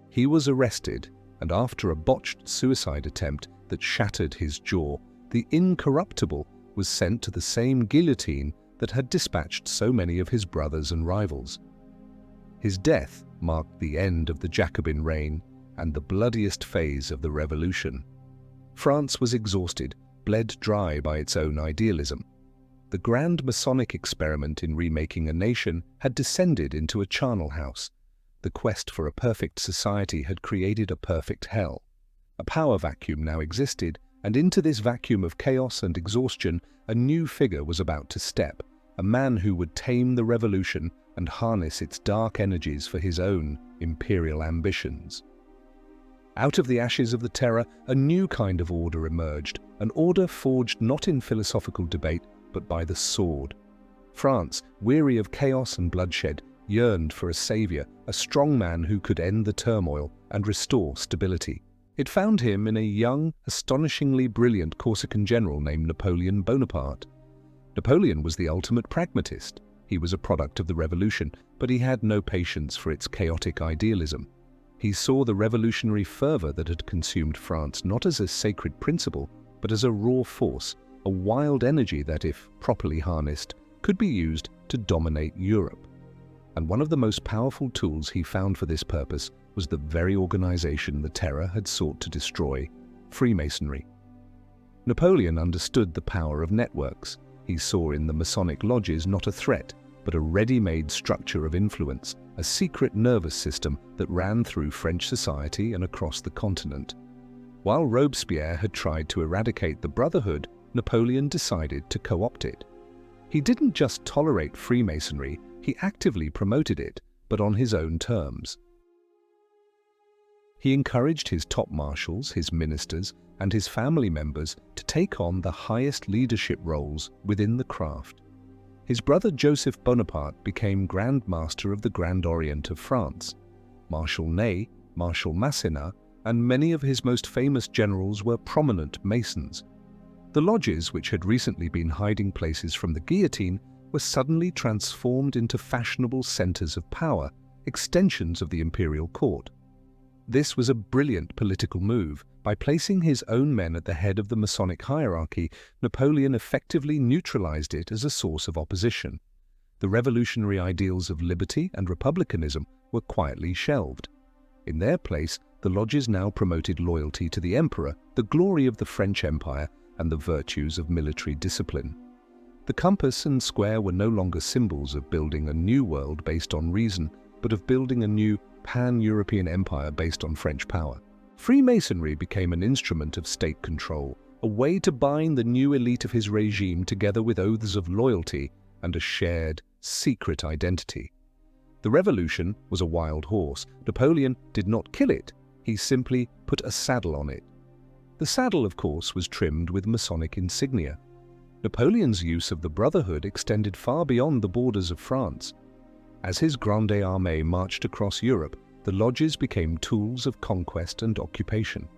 He was arrested, and after a botched suicide attempt that shattered his jaw, the incorruptible was sent to the same guillotine that had dispatched so many of his brothers and rivals. His death marked the end of the Jacobin reign and the bloodiest phase of the Revolution. France was exhausted, bled dry by its own idealism. The grand Masonic experiment in remaking a nation had descended into a charnel house. The quest for a perfect society had created a perfect hell. A power vacuum now existed, and into this vacuum of chaos and exhaustion, a new figure was about to step, a man who would tame the revolution and harness its dark energies for his own imperial ambitions. Out of the ashes of the Terror, a new kind of order emerged, an order forged not in philosophical debate, but by the sword. France, weary of chaos and bloodshed, yearned for a savior, a strong man who could end the turmoil and restore stability. It found him in a young, astonishingly brilliant Corsican general named Napoleon Bonaparte. Napoleon was the ultimate pragmatist. He was a product of the revolution, but he had no patience for its chaotic idealism. He saw the revolutionary fervor that had consumed France not as a sacred principle, but as a raw force, a wild energy that, if properly harnessed, could be used to dominate Europe. And one of the most powerful tools he found for this purpose was the very organization the Terror had sought to destroy, Freemasonry. Napoleon understood the power of networks. He saw in the Masonic lodges not a threat, but a ready-made structure of influence, a secret nervous system that ran through French society and across the continent. While Robespierre had tried to eradicate the Brotherhood, Napoleon decided to co-opt it. He didn't just tolerate Freemasonry, he actively promoted it, but on his own terms. He encouraged his top marshals, his ministers, and his family members to take on the highest leadership roles within the craft. His brother Joseph Bonaparte became Grand Master of the Grand Orient of France. Marshal Ney, Marshal Masséna, and many of his most famous generals were prominent Masons. The lodges, which had recently been hiding places from the guillotine, were suddenly transformed into fashionable centers of power, extensions of the imperial court. This was a brilliant political move. By placing his own men at the head of the Masonic hierarchy, Napoleon effectively neutralized it as a source of opposition. The revolutionary ideals of liberty and republicanism were quietly shelved. In their place, the lodges now promoted loyalty to the emperor, the glory of the French Empire, and the virtues of military discipline. The compass and square were no longer symbols of building a new world based on reason, but of building a new pan-European empire based on French power. Freemasonry became an instrument of state control, a way to bind the new elite of his regime together with oaths of loyalty and a shared, secret identity. The revolution was a wild horse. Napoleon did not kill it, he simply put a saddle on it. The saddle, of course, was trimmed with Masonic insignia. Napoleon's use of the Brotherhood extended far beyond the borders of France. As his Grande Armée marched across Europe, the lodges became tools of conquest and occupation.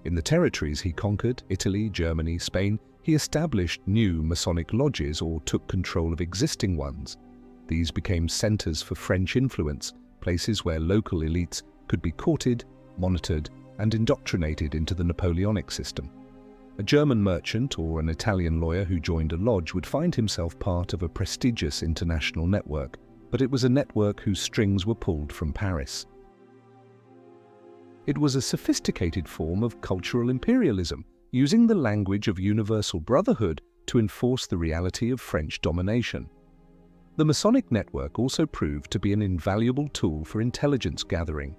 In the territories he conquered, Italy, Germany, Spain, he established new Masonic lodges or took control of existing ones. These became centers for French influence, places where local elites could be courted, monitored, and indoctrinated into the Napoleonic system. A German merchant or an Italian lawyer who joined a lodge would find himself part of a prestigious international network, but it was a network whose strings were pulled from Paris. It was a sophisticated form of cultural imperialism, using the language of universal brotherhood to enforce the reality of French domination. The Masonic network also proved to be an invaluable tool for intelligence gathering.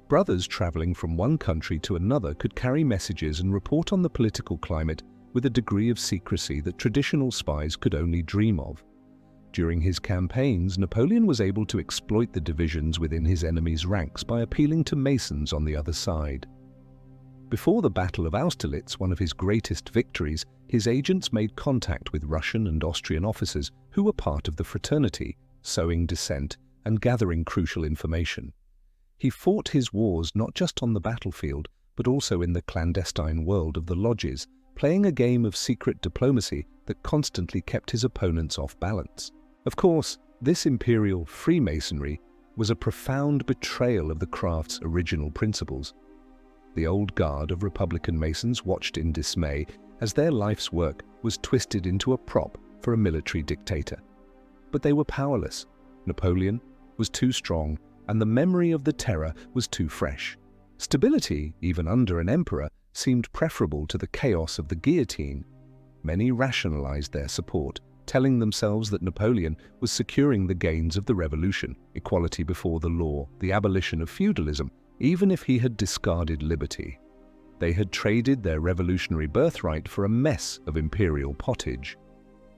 Brothers traveling from one country to another could carry messages and report on the political climate with a degree of secrecy that traditional spies could only dream of. During his campaigns, Napoleon was able to exploit the divisions within his enemy's ranks by appealing to Masons on the other side. Before the Battle of Austerlitz, one of his greatest victories, his agents made contact with Russian and Austrian officers who were part of the fraternity, sowing dissent and gathering crucial information. He fought his wars not just on the battlefield, but also in the clandestine world of the lodges, playing a game of secret diplomacy that constantly kept his opponents off balance. Of course, this imperial Freemasonry was a profound betrayal of the craft's original principles. The old guard of Republican Masons watched in dismay as their life's work was twisted into a prop for a military dictator. But they were powerless. Napoleon was too strong, and the memory of the terror was too fresh. Stability, even under an emperor, seemed preferable to the chaos of the guillotine. Many rationalized their support, telling themselves that Napoleon was securing the gains of the revolution, equality before the law, the abolition of feudalism, even if he had discarded liberty. They had traded their revolutionary birthright for a mess of imperial pottage.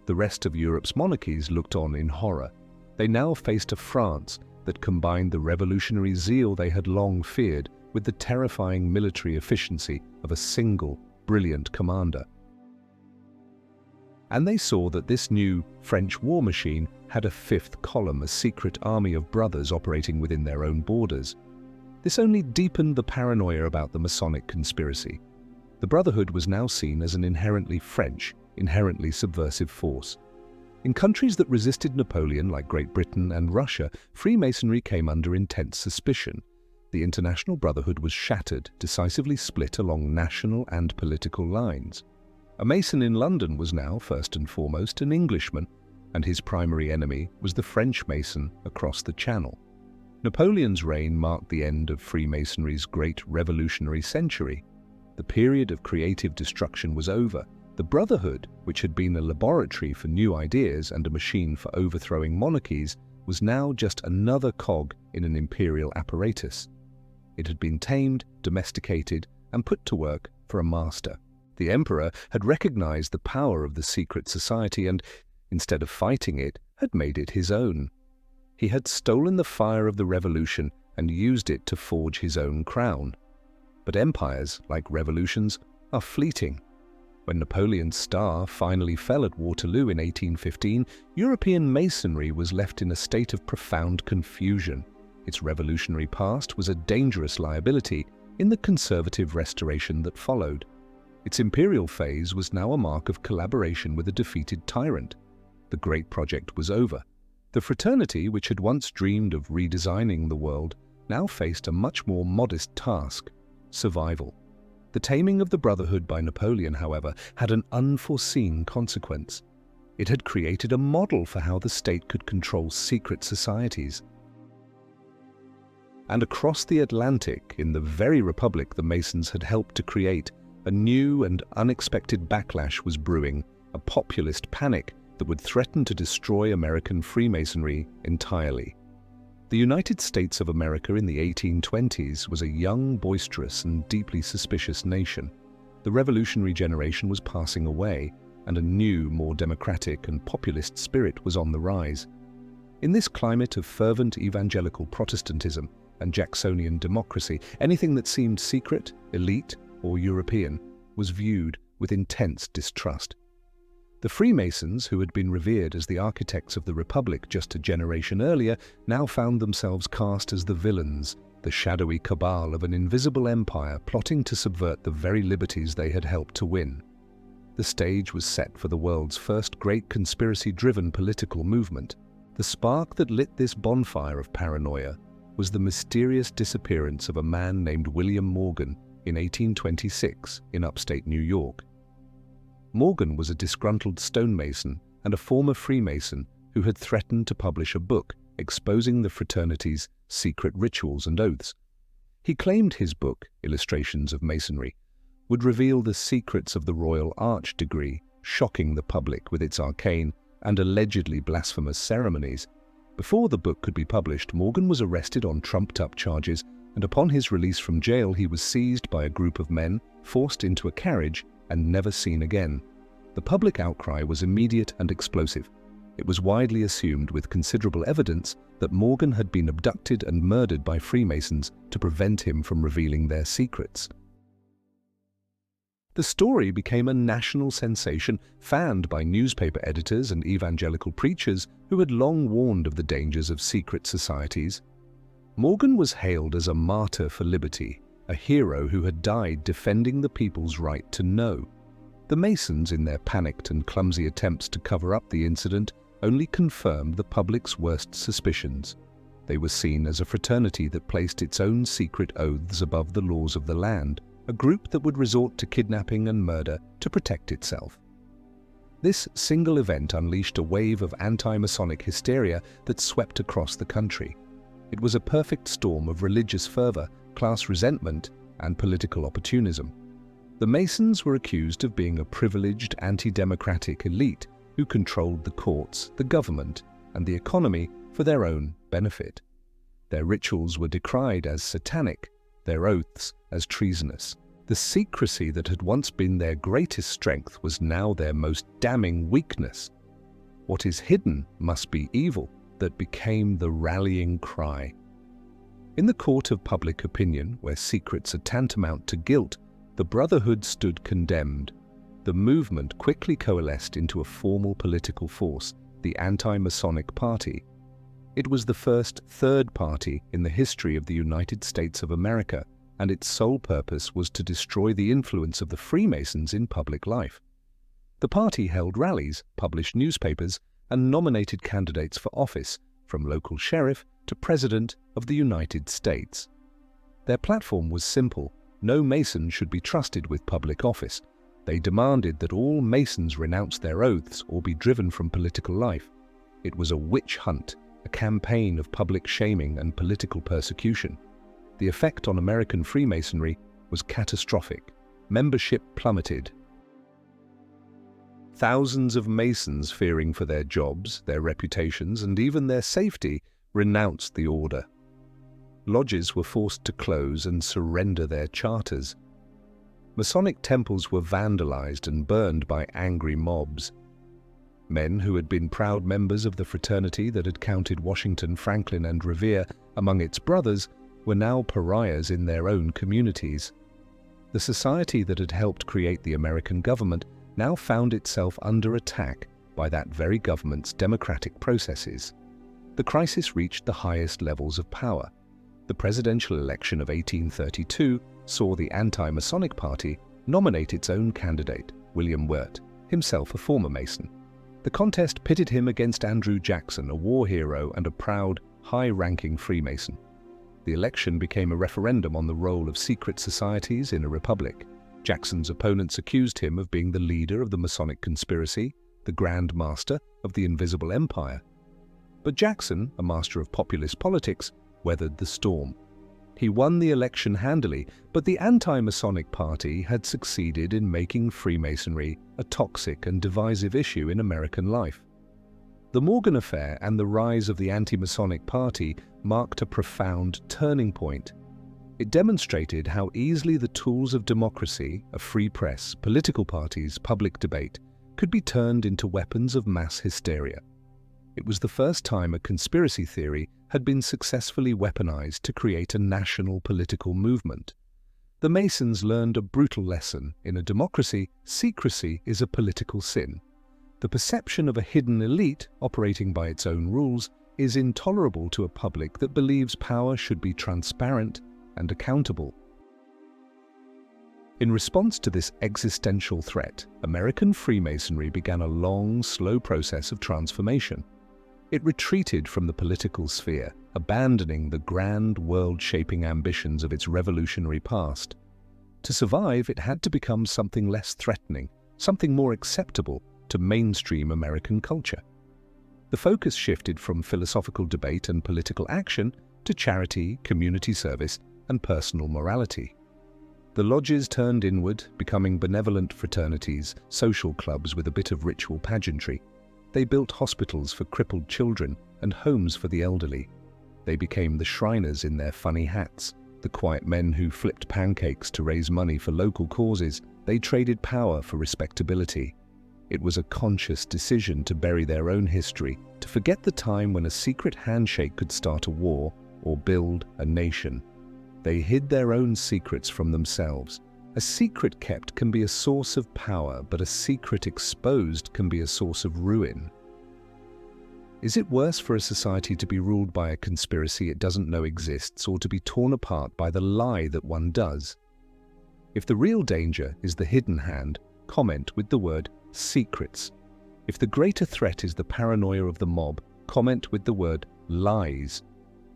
The rest of Europe's monarchies looked on in horror. They now faced a France that combined the revolutionary zeal they had long feared with the terrifying military efficiency of a single, brilliant commander. And they saw that this new French war machine had a fifth column, a secret army of brothers operating within their own borders. This only deepened the paranoia about the Masonic conspiracy. The Brotherhood was now seen as an inherently French, inherently subversive force. In countries that resisted Napoleon, like Great Britain and Russia, Freemasonry came under intense suspicion. The International Brotherhood was shattered, decisively split along national and political lines. A Mason in London was now, first and foremost, an Englishman, and his primary enemy was the French Mason across the Channel. Napoleon's reign marked the end of Freemasonry's great revolutionary century. The period of creative destruction was over. The Brotherhood, which had been a laboratory for new ideas and a machine for overthrowing monarchies, was now just another cog in an imperial apparatus. It had been tamed, domesticated, and put to work for a master. The emperor had recognized the power of the secret society and, instead of fighting it, had made it his own. He had stolen the fire of the revolution and used it to forge his own crown. But empires, like revolutions, are fleeting. When Napoleon's star finally fell at Waterloo in 1815, European Masonry was left in a state of profound confusion. Its revolutionary past was a dangerous liability in the conservative restoration that followed. Its imperial phase was now a mark of collaboration with a defeated tyrant. The great project was over. The fraternity, which had once dreamed of redesigning the world, now faced a much more modest task: survival. The taming of the Brotherhood by Napoleon, however, had an unforeseen consequence. It had created a model for how the state could control secret societies. And across the Atlantic, in the very republic the Masons had helped to create, a new and unexpected backlash was brewing, a populist panic that would threaten to destroy American Freemasonry entirely. The United States of America in the 1820s was a young, boisterous, and deeply suspicious nation. The revolutionary generation was passing away, and a new, more democratic and populist spirit was on the rise. In this climate of fervent evangelical Protestantism and Jacksonian democracy, anything that seemed secret, elite, or European was viewed with intense distrust. The Freemasons, who had been revered as the architects of the Republic just a generation earlier, now found themselves cast as the villains, the shadowy cabal of an invisible empire plotting to subvert the very liberties they had helped to win. The stage was set for the world's first great conspiracy-driven political movement. The spark that lit this bonfire of paranoia was the mysterious disappearance of a man named William Morgan in 1826 in upstate New York. Morgan was a disgruntled stonemason and a former Freemason who had threatened to publish a book exposing the fraternity's secret rituals and oaths. He claimed his book, Illustrations of Masonry, would reveal the secrets of the Royal Arch degree, shocking the public with its arcane and allegedly blasphemous ceremonies. Before the book could be published, Morgan was arrested on trumped-up charges, and upon his release from jail he was seized by a group of men, forced into a carriage, and never seen again. The public outcry was immediate and explosive. It was widely assumed, with considerable evidence, that Morgan had been abducted and murdered by Freemasons to prevent him from revealing their secrets. The story became a national sensation, fanned by newspaper editors and evangelical preachers who had long warned of the dangers of secret societies. Morgan was hailed as a martyr for liberty, a hero who had died defending the people's right to know. The Masons, in their panicked and clumsy attempts to cover up the incident, only confirmed the public's worst suspicions. They were seen as a fraternity that placed its own secret oaths above the laws of the land, a group that would resort to kidnapping and murder to protect itself. This single event unleashed a wave of anti-Masonic hysteria that swept across the country. It was a perfect storm of religious fervor, class resentment, and political opportunism. The Masons were accused of being a privileged, anti-democratic elite who controlled the courts, the government, and the economy for their own benefit. Their rituals were decried as satanic, their oaths as treasonous. The secrecy that had once been their greatest strength was now their most damning weakness. What is hidden must be evil, that became the rallying cry. In the court of public opinion, where secrets are tantamount to guilt, the Brotherhood stood condemned. The movement quickly coalesced into a formal political force, the anti-Masonic Party. It was the first third party in the history of the United States of America, and its sole purpose was to destroy the influence of the Freemasons in public life. The party held rallies, published newspapers, and nominated candidates for office, from local sheriff to President of the United States. Their platform was simple: no Mason should be trusted with public office. They demanded that all Masons renounce their oaths or be driven from political life. It was a witch hunt, a campaign of public shaming and political persecution. The effect on American Freemasonry was catastrophic. Membership plummeted. Thousands of Masons, fearing for their jobs, their reputations, and even their safety, renounced the order. Lodges were forced to close and surrender their charters. Masonic temples were vandalized and burned by angry mobs. Men who had been proud members of the fraternity that had counted Washington, Franklin, and Revere among its brothers were now pariahs in their own communities. The society that had helped create the American government now found itself under attack by that very government's democratic processes. The crisis reached the highest levels of power. The presidential election of 1832 saw the anti-Masonic Party nominate its own candidate, William Wirt, himself a former Mason. The contest pitted him against Andrew Jackson, a war hero and a proud, high-ranking Freemason. The election became a referendum on the role of secret societies in a republic. Jackson's opponents accused him of being the leader of the Masonic conspiracy, the Grand Master of the Invisible Empire. But Jackson, a master of populist politics, weathered the storm. He won the election handily, but the anti-Masonic Party had succeeded in making Freemasonry a toxic and divisive issue in American life. The Morgan Affair and the rise of the anti-Masonic Party marked a profound turning point. It demonstrated how easily the tools of democracy, a free press, political parties, public debate, could be turned into weapons of mass hysteria. It was the first time a conspiracy theory had been successfully weaponized to create a national political movement. The Masons learned a brutal lesson: in a democracy, secrecy is a political sin. The perception of a hidden elite operating by its own rules is intolerable to a public that believes power should be transparent and accountable. In response to this existential threat, American Freemasonry began a long, slow process of transformation. It retreated from the political sphere, abandoning the grand, world-shaping ambitions of its revolutionary past. To survive, it had to become something less threatening, something more acceptable to mainstream American culture. The focus shifted from philosophical debate and political action to charity, community service, and personal morality. The lodges turned inward, becoming benevolent fraternities, social clubs with a bit of ritual pageantry. They built hospitals for crippled children and homes for the elderly. They became the Shriners in their funny hats, the quiet men who flipped pancakes to raise money for local causes. They traded power for respectability. It was a conscious decision to bury their own history, to forget the time when a secret handshake could start a war or build a nation. They hid their own secrets from themselves. A secret kept can be a source of power, but a secret exposed can be a source of ruin. Is it worse for a society to be ruled by a conspiracy it doesn't know exists, or to be torn apart by the lie that one does? If the real danger is the hidden hand, comment with the word secrets. If the greater threat is the paranoia of the mob, comment with the word lies.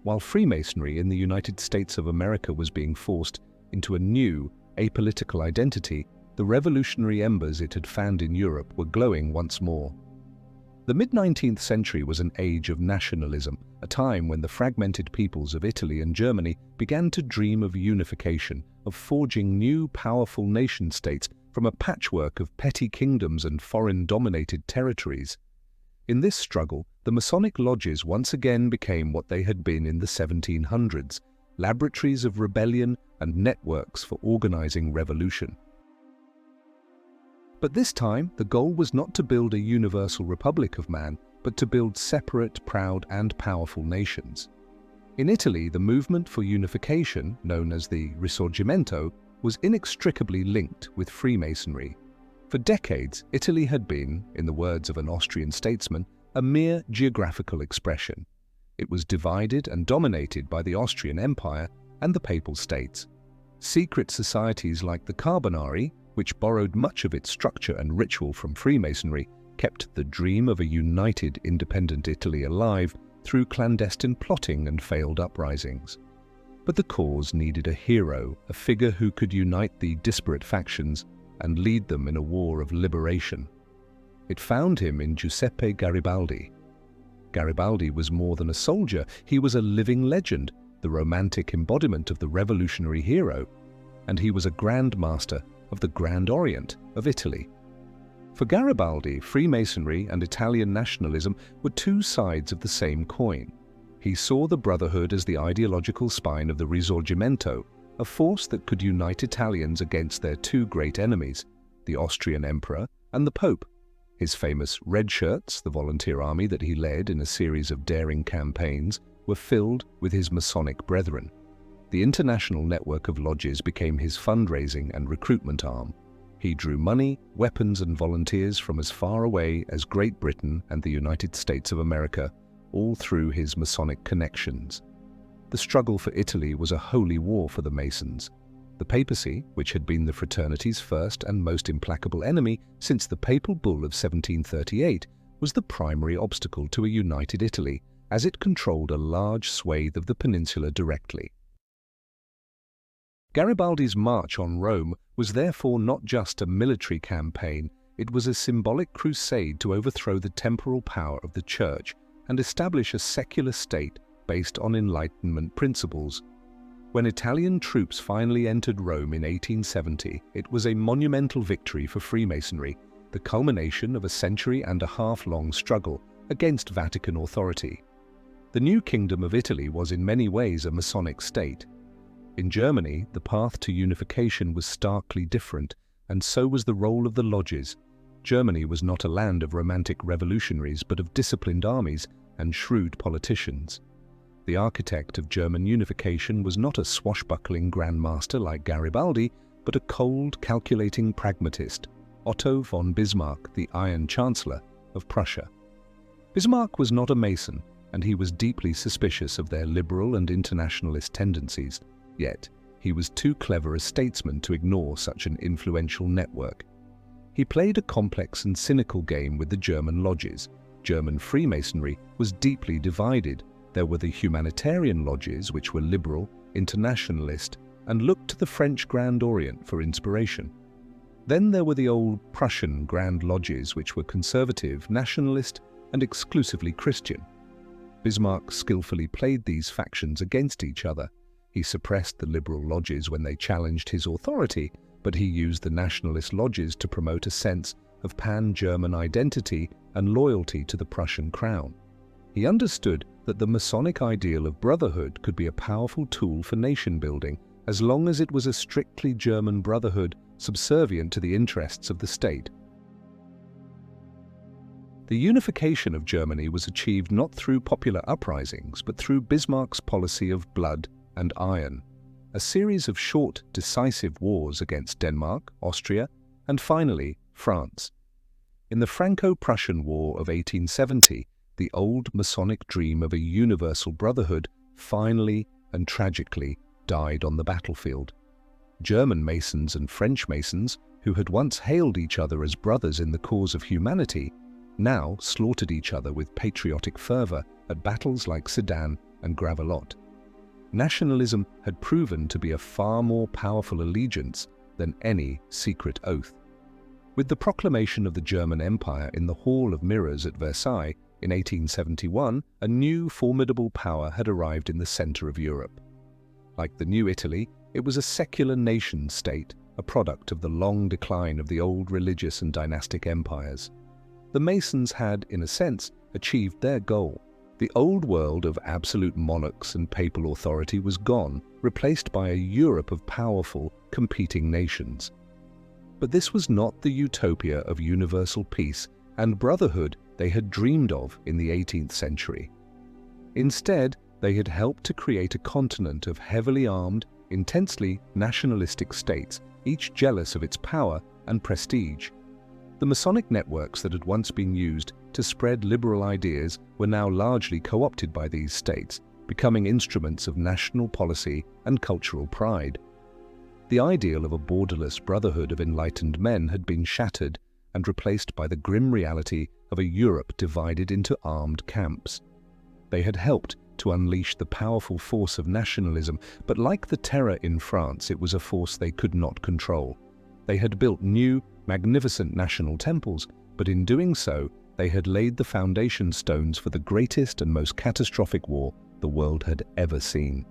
While Freemasonry in the United States of America was being forced into a new, apolitical identity, the revolutionary embers it had fanned in Europe were glowing once more. The mid-19th century was an age of nationalism, a time when the fragmented peoples of Italy and Germany began to dream of unification, of forging new powerful nation-states from a patchwork of petty kingdoms and foreign-dominated territories. In this struggle, the Masonic lodges once again became what they had been in the 1700s, laboratories of rebellion and networks for organizing revolution. But this time, the goal was not to build a universal republic of man, but to build separate, proud, and powerful nations. In Italy, the movement for unification, known as the Risorgimento, was inextricably linked with Freemasonry. For decades, Italy had been, in the words of an Austrian statesman, a mere geographical expression. It was divided and dominated by the Austrian Empire and the Papal States. Secret societies like the Carbonari, which borrowed much of its structure and ritual from Freemasonry, kept the dream of a united independent Italy alive through clandestine plotting and failed uprisings. But the cause needed a hero, a figure who could unite the disparate factions and lead them in a war of liberation. It found him in Giuseppe Garibaldi. Garibaldi was more than a soldier, he was a living legend, the romantic embodiment of the revolutionary hero, and he was a Grand Master of the Grand Orient of Italy. For Garibaldi, Freemasonry and Italian nationalism were two sides of the same coin. He saw the Brotherhood as the ideological spine of the Risorgimento, a force that could unite Italians against their two great enemies, the Austrian Emperor and the Pope. His famous Red Shirts, the volunteer army that he led in a series of daring campaigns, were filled with his Masonic brethren. The international network of lodges became his fundraising and recruitment arm. He drew money, weapons, and volunteers from as far away as Great Britain and the United States of America, all through his Masonic connections. The struggle for Italy was a holy war for the Masons. The papacy, which had been the fraternity's first and most implacable enemy since the Papal Bull of 1738, was the primary obstacle to a united Italy, as it controlled a large swathe of the peninsula directly. Garibaldi's march on Rome was therefore not just a military campaign, it was a symbolic crusade to overthrow the temporal power of the Church and establish a secular state based on Enlightenment principles. When Italian troops finally entered Rome in 1870, it was a monumental victory for Freemasonry, the culmination of a century-and-a-half-long struggle against Vatican authority. The new Kingdom of Italy was in many ways a Masonic state. In Germany, the path to unification was starkly different, and so was the role of the lodges. Germany was not a land of romantic revolutionaries, but of disciplined armies and shrewd politicians. The architect of German unification was not a swashbuckling Grand Master like Garibaldi, but a cold, calculating pragmatist, Otto von Bismarck, the Iron Chancellor of Prussia. Bismarck was not a Mason, and he was deeply suspicious of their liberal and internationalist tendencies. Yet, he was too clever a statesman to ignore such an influential network. He played a complex and cynical game with the German lodges. German Freemasonry was deeply divided. There were the humanitarian lodges, which were liberal, internationalist, and looked to the French Grand Orient for inspiration. Then there were the old Prussian Grand Lodges, which were conservative, nationalist, and exclusively Christian. Bismarck skillfully played these factions against each other. He suppressed the liberal lodges when they challenged his authority, but he used the nationalist lodges to promote a sense of pan-German identity and loyalty to the Prussian crown. He understood that the Masonic ideal of brotherhood could be a powerful tool for nation-building as long as it was a strictly German brotherhood subservient to the interests of the state. The unification of Germany was achieved not through popular uprisings, but through Bismarck's policy of blood and iron, a series of short, decisive wars against Denmark, Austria, and finally, France. In the Franco-Prussian War of 1870, the old Masonic dream of a universal brotherhood finally and tragically died on the battlefield. German Masons and French Masons, who had once hailed each other as brothers in the cause of humanity, now slaughtered each other with patriotic fervor at battles like Sedan and Gravelotte. Nationalism had proven to be a far more powerful allegiance than any secret oath. With the proclamation of the German Empire in the Hall of Mirrors at Versailles in 1871, a new formidable power had arrived in the center of Europe. Like the New Italy, it was a secular nation-state, a product of the long decline of the old religious and dynastic empires. The Masons had, in a sense, achieved their goal. The old world of absolute monarchs and papal authority was gone, replaced by a Europe of powerful, competing nations. But this was not the utopia of universal peace and brotherhood they had dreamed of in the 18th century. Instead, they had helped to create a continent of heavily armed, intensely nationalistic states, each jealous of its power and prestige. The Masonic networks that had once been used to spread liberal ideas were now largely co-opted by these states, becoming instruments of national policy and cultural pride. The ideal of a borderless brotherhood of enlightened men had been shattered and replaced by the grim reality of a Europe divided into armed camps. They had helped to unleash the powerful force of nationalism, but like the terror in France, it was a force they could not control. They had built new, magnificent national temples, but in doing so, they had laid the foundation stones for the greatest and most catastrophic war the world had ever seen.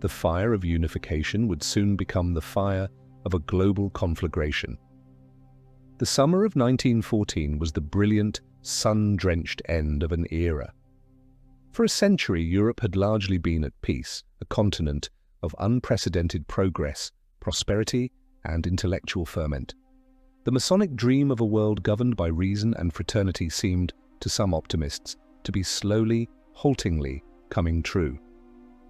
The fire of unification would soon become the fire of a global conflagration. The summer of 1914 was the brilliant, sun-drenched end of an era. For a century, Europe had largely been at peace, a continent of unprecedented progress, prosperity, and intellectual ferment. The Masonic dream of a world governed by reason and fraternity seemed, to some optimists, to be slowly, haltingly coming true.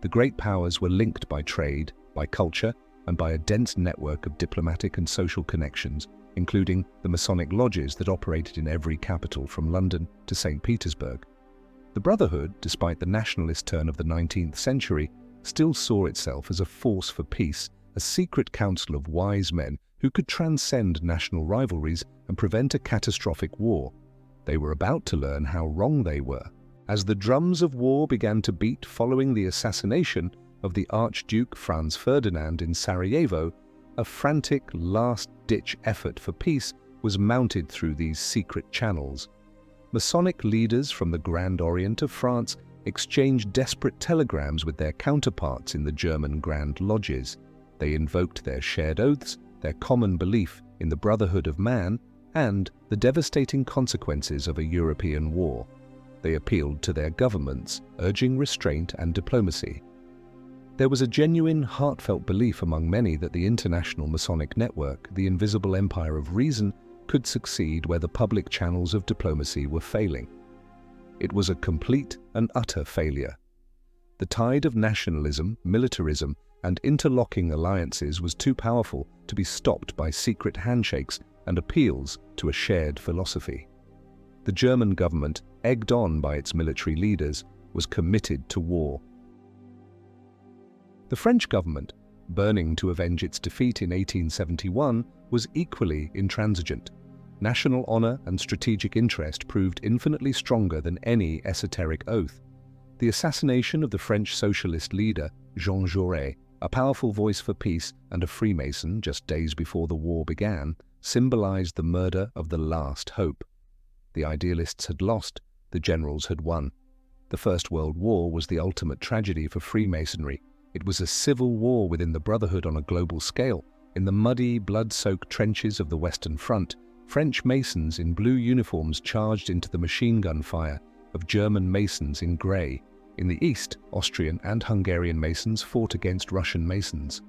The great powers were linked by trade, by culture, and by a dense network of diplomatic and social connections, including the Masonic lodges that operated in every capital from London to St. Petersburg. The Brotherhood, despite the nationalist turn of the 19th century, still saw itself as a force for peace, a secret council of wise men who could transcend national rivalries and prevent a catastrophic war. They were about to learn how wrong they were. As the drums of war began to beat following the assassination of the Archduke Franz Ferdinand in Sarajevo, a frantic last-ditch effort for peace was mounted through these secret channels. Masonic leaders from the Grand Orient of France exchanged desperate telegrams with their counterparts in the German Grand Lodges. They invoked their shared oaths, their common belief in the brotherhood of man, and the devastating consequences of a European war. They appealed to their governments, urging restraint and diplomacy. There was a genuine, heartfelt belief among many that the international Masonic network, the invisible empire of reason, could succeed where the public channels of diplomacy were failing. It was a complete and utter failure. The tide of nationalism, militarism, and interlocking alliances was too powerful to be stopped by secret handshakes and appeals to a shared philosophy. The German government, egged on by its military leaders, was committed to war. The French government, burning to avenge its defeat in 1871, was equally intransigent. National honor and strategic interest proved infinitely stronger than any esoteric oath. The assassination of the French socialist leader, Jean Jaurès, a powerful voice for peace and a Freemason just days before the war began, symbolized the murder of the last hope. The idealists had lost, the generals had won. The First World War was the ultimate tragedy for Freemasonry. It was a civil war within the Brotherhood on a global scale. In the muddy, blood-soaked trenches of the Western Front, French Masons in blue uniforms charged into the machine gun fire of German Masons in grey. In the east, Austrian and Hungarian Masons fought against Russian Masons.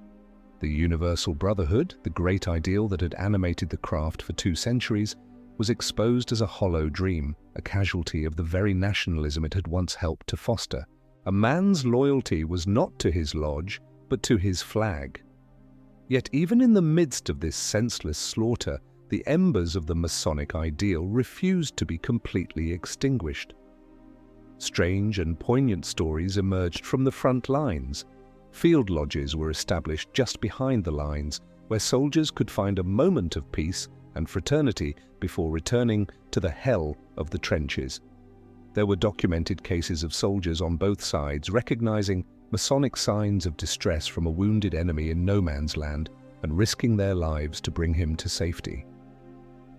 The Universal Brotherhood, the great ideal that had animated the craft for 2 centuries, was exposed as a hollow dream, a casualty of the very nationalism it had once helped to foster. A man's loyalty was not to his lodge, but to his flag. Yet even in the midst of this senseless slaughter, the embers of the Masonic ideal refused to be completely extinguished. Strange and poignant stories emerged from the front lines. Field lodges were established just behind the lines, where soldiers could find a moment of peace and fraternity before returning to the hell of the trenches. There were documented cases of soldiers on both sides recognizing Masonic signs of distress from a wounded enemy in no man's land and risking their lives to bring him to safety.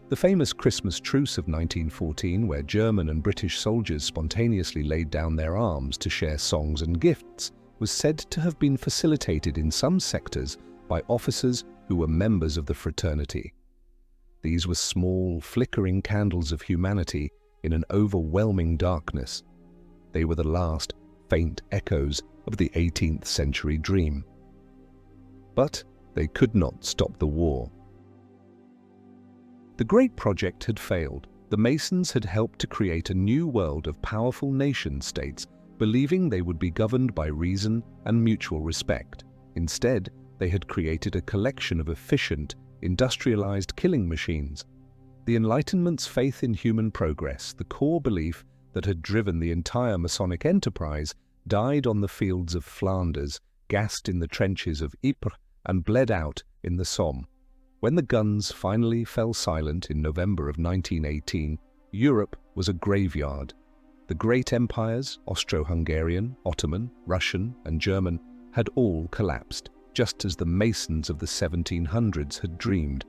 The famous Christmas truce of 1914, where German and British soldiers spontaneously laid down their arms to share songs and gifts, was said to have been facilitated in some sectors by officers who were members of the fraternity. These were small, flickering candles of humanity in an overwhelming darkness. They were the last faint echoes of the 18th century dream. But they could not stop the war. The great project had failed. The Masons had helped to create a new world of powerful nation-states, believing they would be governed by reason and mutual respect. Instead, they had created a collection of efficient, industrialized killing machines. The Enlightenment's faith in human progress, the core belief that had driven the entire Masonic enterprise, died on the fields of Flanders, gassed in the trenches of Ypres, and bled out in the Somme. When the guns finally fell silent in November of 1918, Europe was a graveyard. The great empires, Austro-Hungarian, Ottoman, Russian, and German, had all collapsed, just as the Masons of the 1700s had dreamed.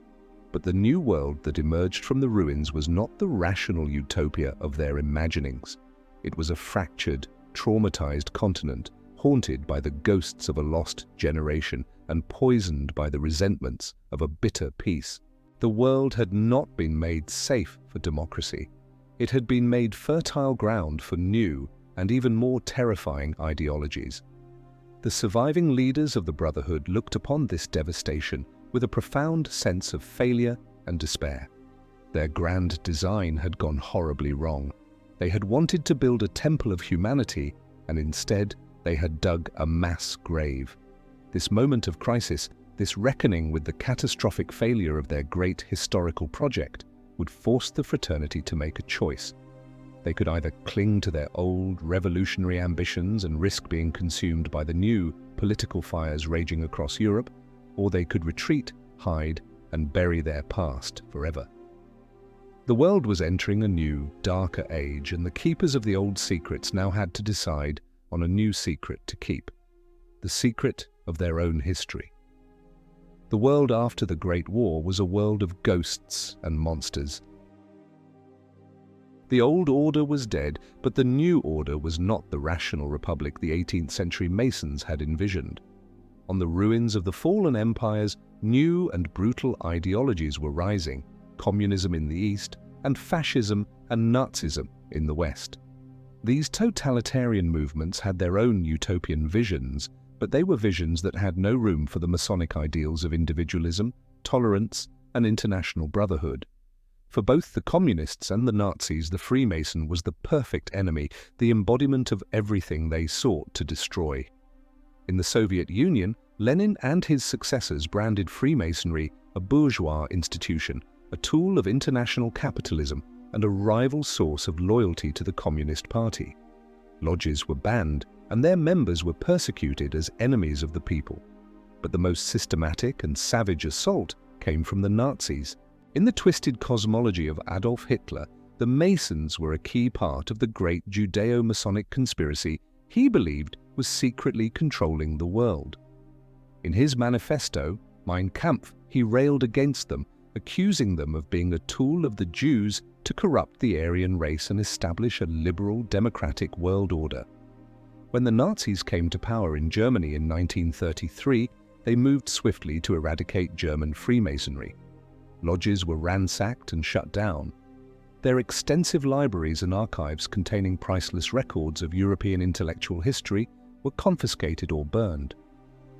But the new world that emerged from the ruins was not the rational utopia of their imaginings. It was a fractured, traumatized continent, haunted by the ghosts of a lost generation and poisoned by the resentments of a bitter peace. The world had not been made safe for democracy. It had been made fertile ground for new and even more terrifying ideologies. The surviving leaders of the Brotherhood looked upon this devastation with a profound sense of failure and despair. Their grand design had gone horribly wrong. They had wanted to build a temple of humanity, and instead they had dug a mass grave. This moment of crisis, this reckoning with the catastrophic failure of their great historical project, would force the fraternity to make a choice. They could either cling to their old revolutionary ambitions and risk being consumed by the new political fires raging across Europe, or they could retreat, hide, and bury their past forever. The world was entering a new, darker age, and the keepers of the old secrets now had to decide on a new secret to keep. The secret of their own history. The world after the Great War was a world of ghosts and monsters. The old order was dead, but the new order was not the rational republic the 18th century Masons had envisioned. On the ruins of the fallen empires, new and brutal ideologies were rising, communism in the East, and fascism and Nazism in the West. These totalitarian movements had their own utopian visions, but they were visions that had no room for the Masonic ideals of individualism, tolerance, and international brotherhood. For both the communists and the Nazis, the Freemason was the perfect enemy, the embodiment of everything they sought to destroy. In the Soviet Union, Lenin and his successors branded Freemasonry a bourgeois institution, a tool of international capitalism, and a rival source of loyalty to the Communist Party. Lodges were banned, and their members were persecuted as enemies of the people. But the most systematic and savage assault came from the Nazis. In the twisted cosmology of Adolf Hitler, the Masons were a key part of the great Judeo-Masonic conspiracy he believed was secretly controlling the world. In his manifesto, Mein Kampf, he railed against them, accusing them of being a tool of the Jews to corrupt the Aryan race and establish a liberal, democratic world order. When the Nazis came to power in Germany in 1933, they moved swiftly to eradicate German Freemasonry. Lodges were ransacked and shut down. Their extensive libraries and archives containing priceless records of European intellectual history were confiscated or burned.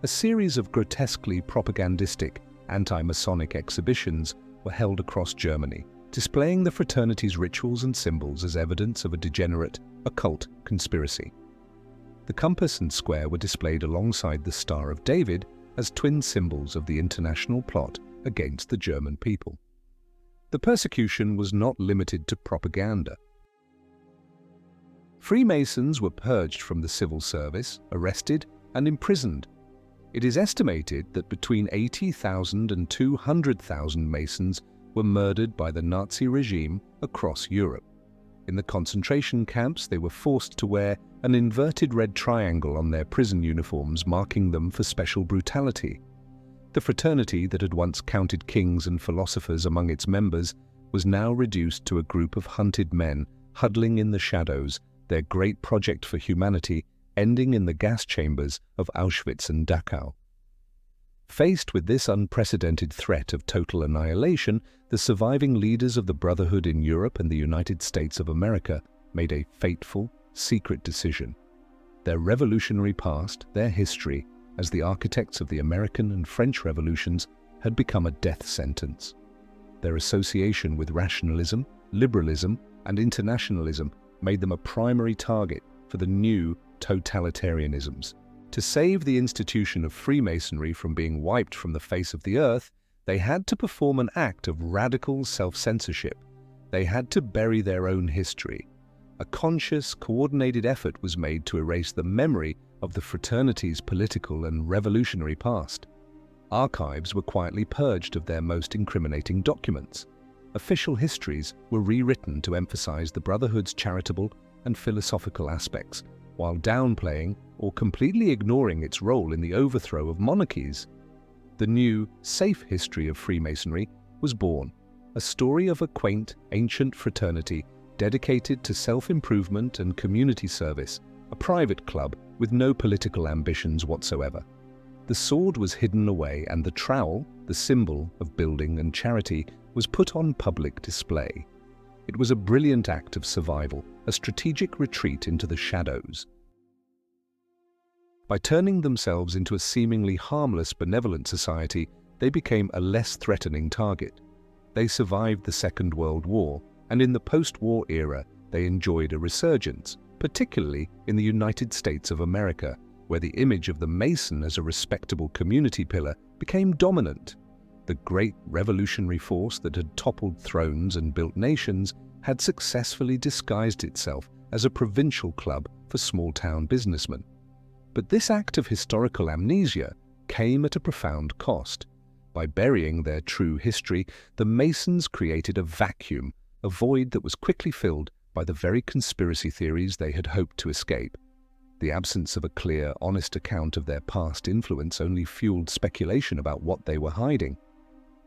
A series of grotesquely propagandistic, anti-Masonic exhibitions were held across Germany, displaying the fraternity's rituals and symbols as evidence of a degenerate, occult conspiracy. The compass and square were displayed alongside the Star of David as twin symbols of the international plot against the German people. The persecution was not limited to propaganda. Freemasons were purged from the civil service, arrested, and imprisoned. It is estimated that between 80,000 and 200,000 Masons were murdered by the Nazi regime across Europe. In the concentration camps, they were forced to wear an inverted red triangle on their prison uniforms, marking them for special brutality. The fraternity that had once counted kings and philosophers among its members was now reduced to a group of hunted men huddling in the shadows, their great project for humanity ending in the gas chambers of Auschwitz and Dachau. Faced with this unprecedented threat of total annihilation, the surviving leaders of the Brotherhood in Europe and the United States of America made a fateful, secret decision. Their revolutionary past, their history, as the architects of the American and French revolutions, had become a death sentence. Their association with rationalism, liberalism, and internationalism made them a primary target for the new totalitarianisms. To save the institution of Freemasonry from being wiped from the face of the earth, they had to perform an act of radical self-censorship. They had to bury their own history. A conscious, coordinated effort was made to erase the memory of the fraternity's political and revolutionary past. Archives were quietly purged of their most incriminating documents. Official histories were rewritten to emphasize the Brotherhood's charitable and philosophical aspects, while downplaying or completely ignoring its role in the overthrow of monarchies. The new, safe history of Freemasonry was born, a story of a quaint, ancient fraternity dedicated to self-improvement and community service, a private club with no political ambitions whatsoever. The sword was hidden away, and the trowel, the symbol of building and charity, was put on public display. It was a brilliant act of survival, a strategic retreat into the shadows. By turning themselves into a seemingly harmless, benevolent society, they became a less threatening target. They survived the Second World War, and in the post-war era, they enjoyed a resurgence, particularly in the United States of America, where the image of the Mason as a respectable community pillar became dominant. The great revolutionary force that had toppled thrones and built nations had successfully disguised itself as a provincial club for small-town businessmen. But this act of historical amnesia came at a profound cost. By burying their true history, the Masons created a vacuum, a void that was quickly filled by the very conspiracy theories they had hoped to escape. The absence of a clear, honest account of their past influence only fueled speculation about what they were hiding.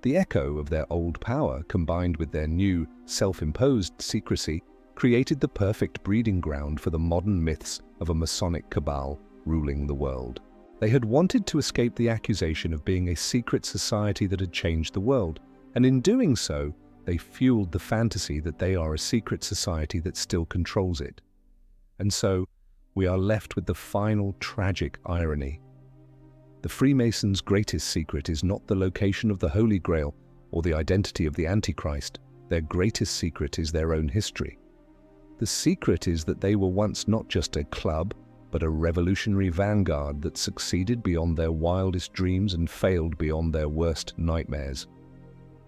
The echo of their old power, combined with their new, self-imposed secrecy, created the perfect breeding ground for the modern myths of a Masonic cabal ruling the world. They had wanted to escape the accusation of being a secret society that had changed the world, and in doing so, they fueled the fantasy that they are a secret society that still controls it. And so, we are left with the final tragic irony. The Freemasons' greatest secret is not the location of the Holy Grail or the identity of the Antichrist. Their greatest secret is their own history. The secret is that they were once not just a club, but a revolutionary vanguard that succeeded beyond their wildest dreams and failed beyond their worst nightmares.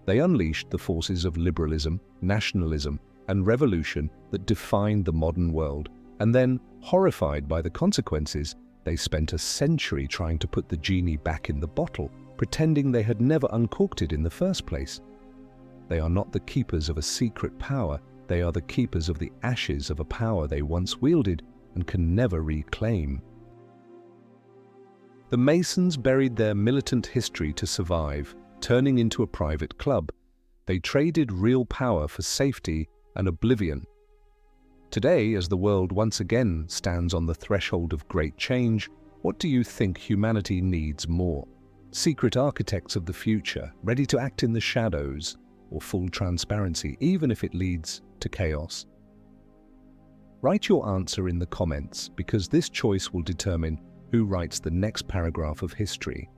They unleashed the forces of liberalism, nationalism, and revolution that defined the modern world, and then, horrified by the consequences, they spent a century trying to put the genie back in the bottle, pretending they had never uncorked it in the first place. They are not the keepers of a secret power, they are the keepers of the ashes of a power they once wielded and can never reclaim. The Masons buried their militant history to survive, turning into a private club. They traded real power for safety and oblivion. Today, as the world once again stands on the threshold of great change, what do you think humanity needs more? Secret architects of the future, ready to act in the shadows, or full transparency, even if it leads to chaos? Write your answer in the comments, because this choice will determine who writes the next paragraph of history.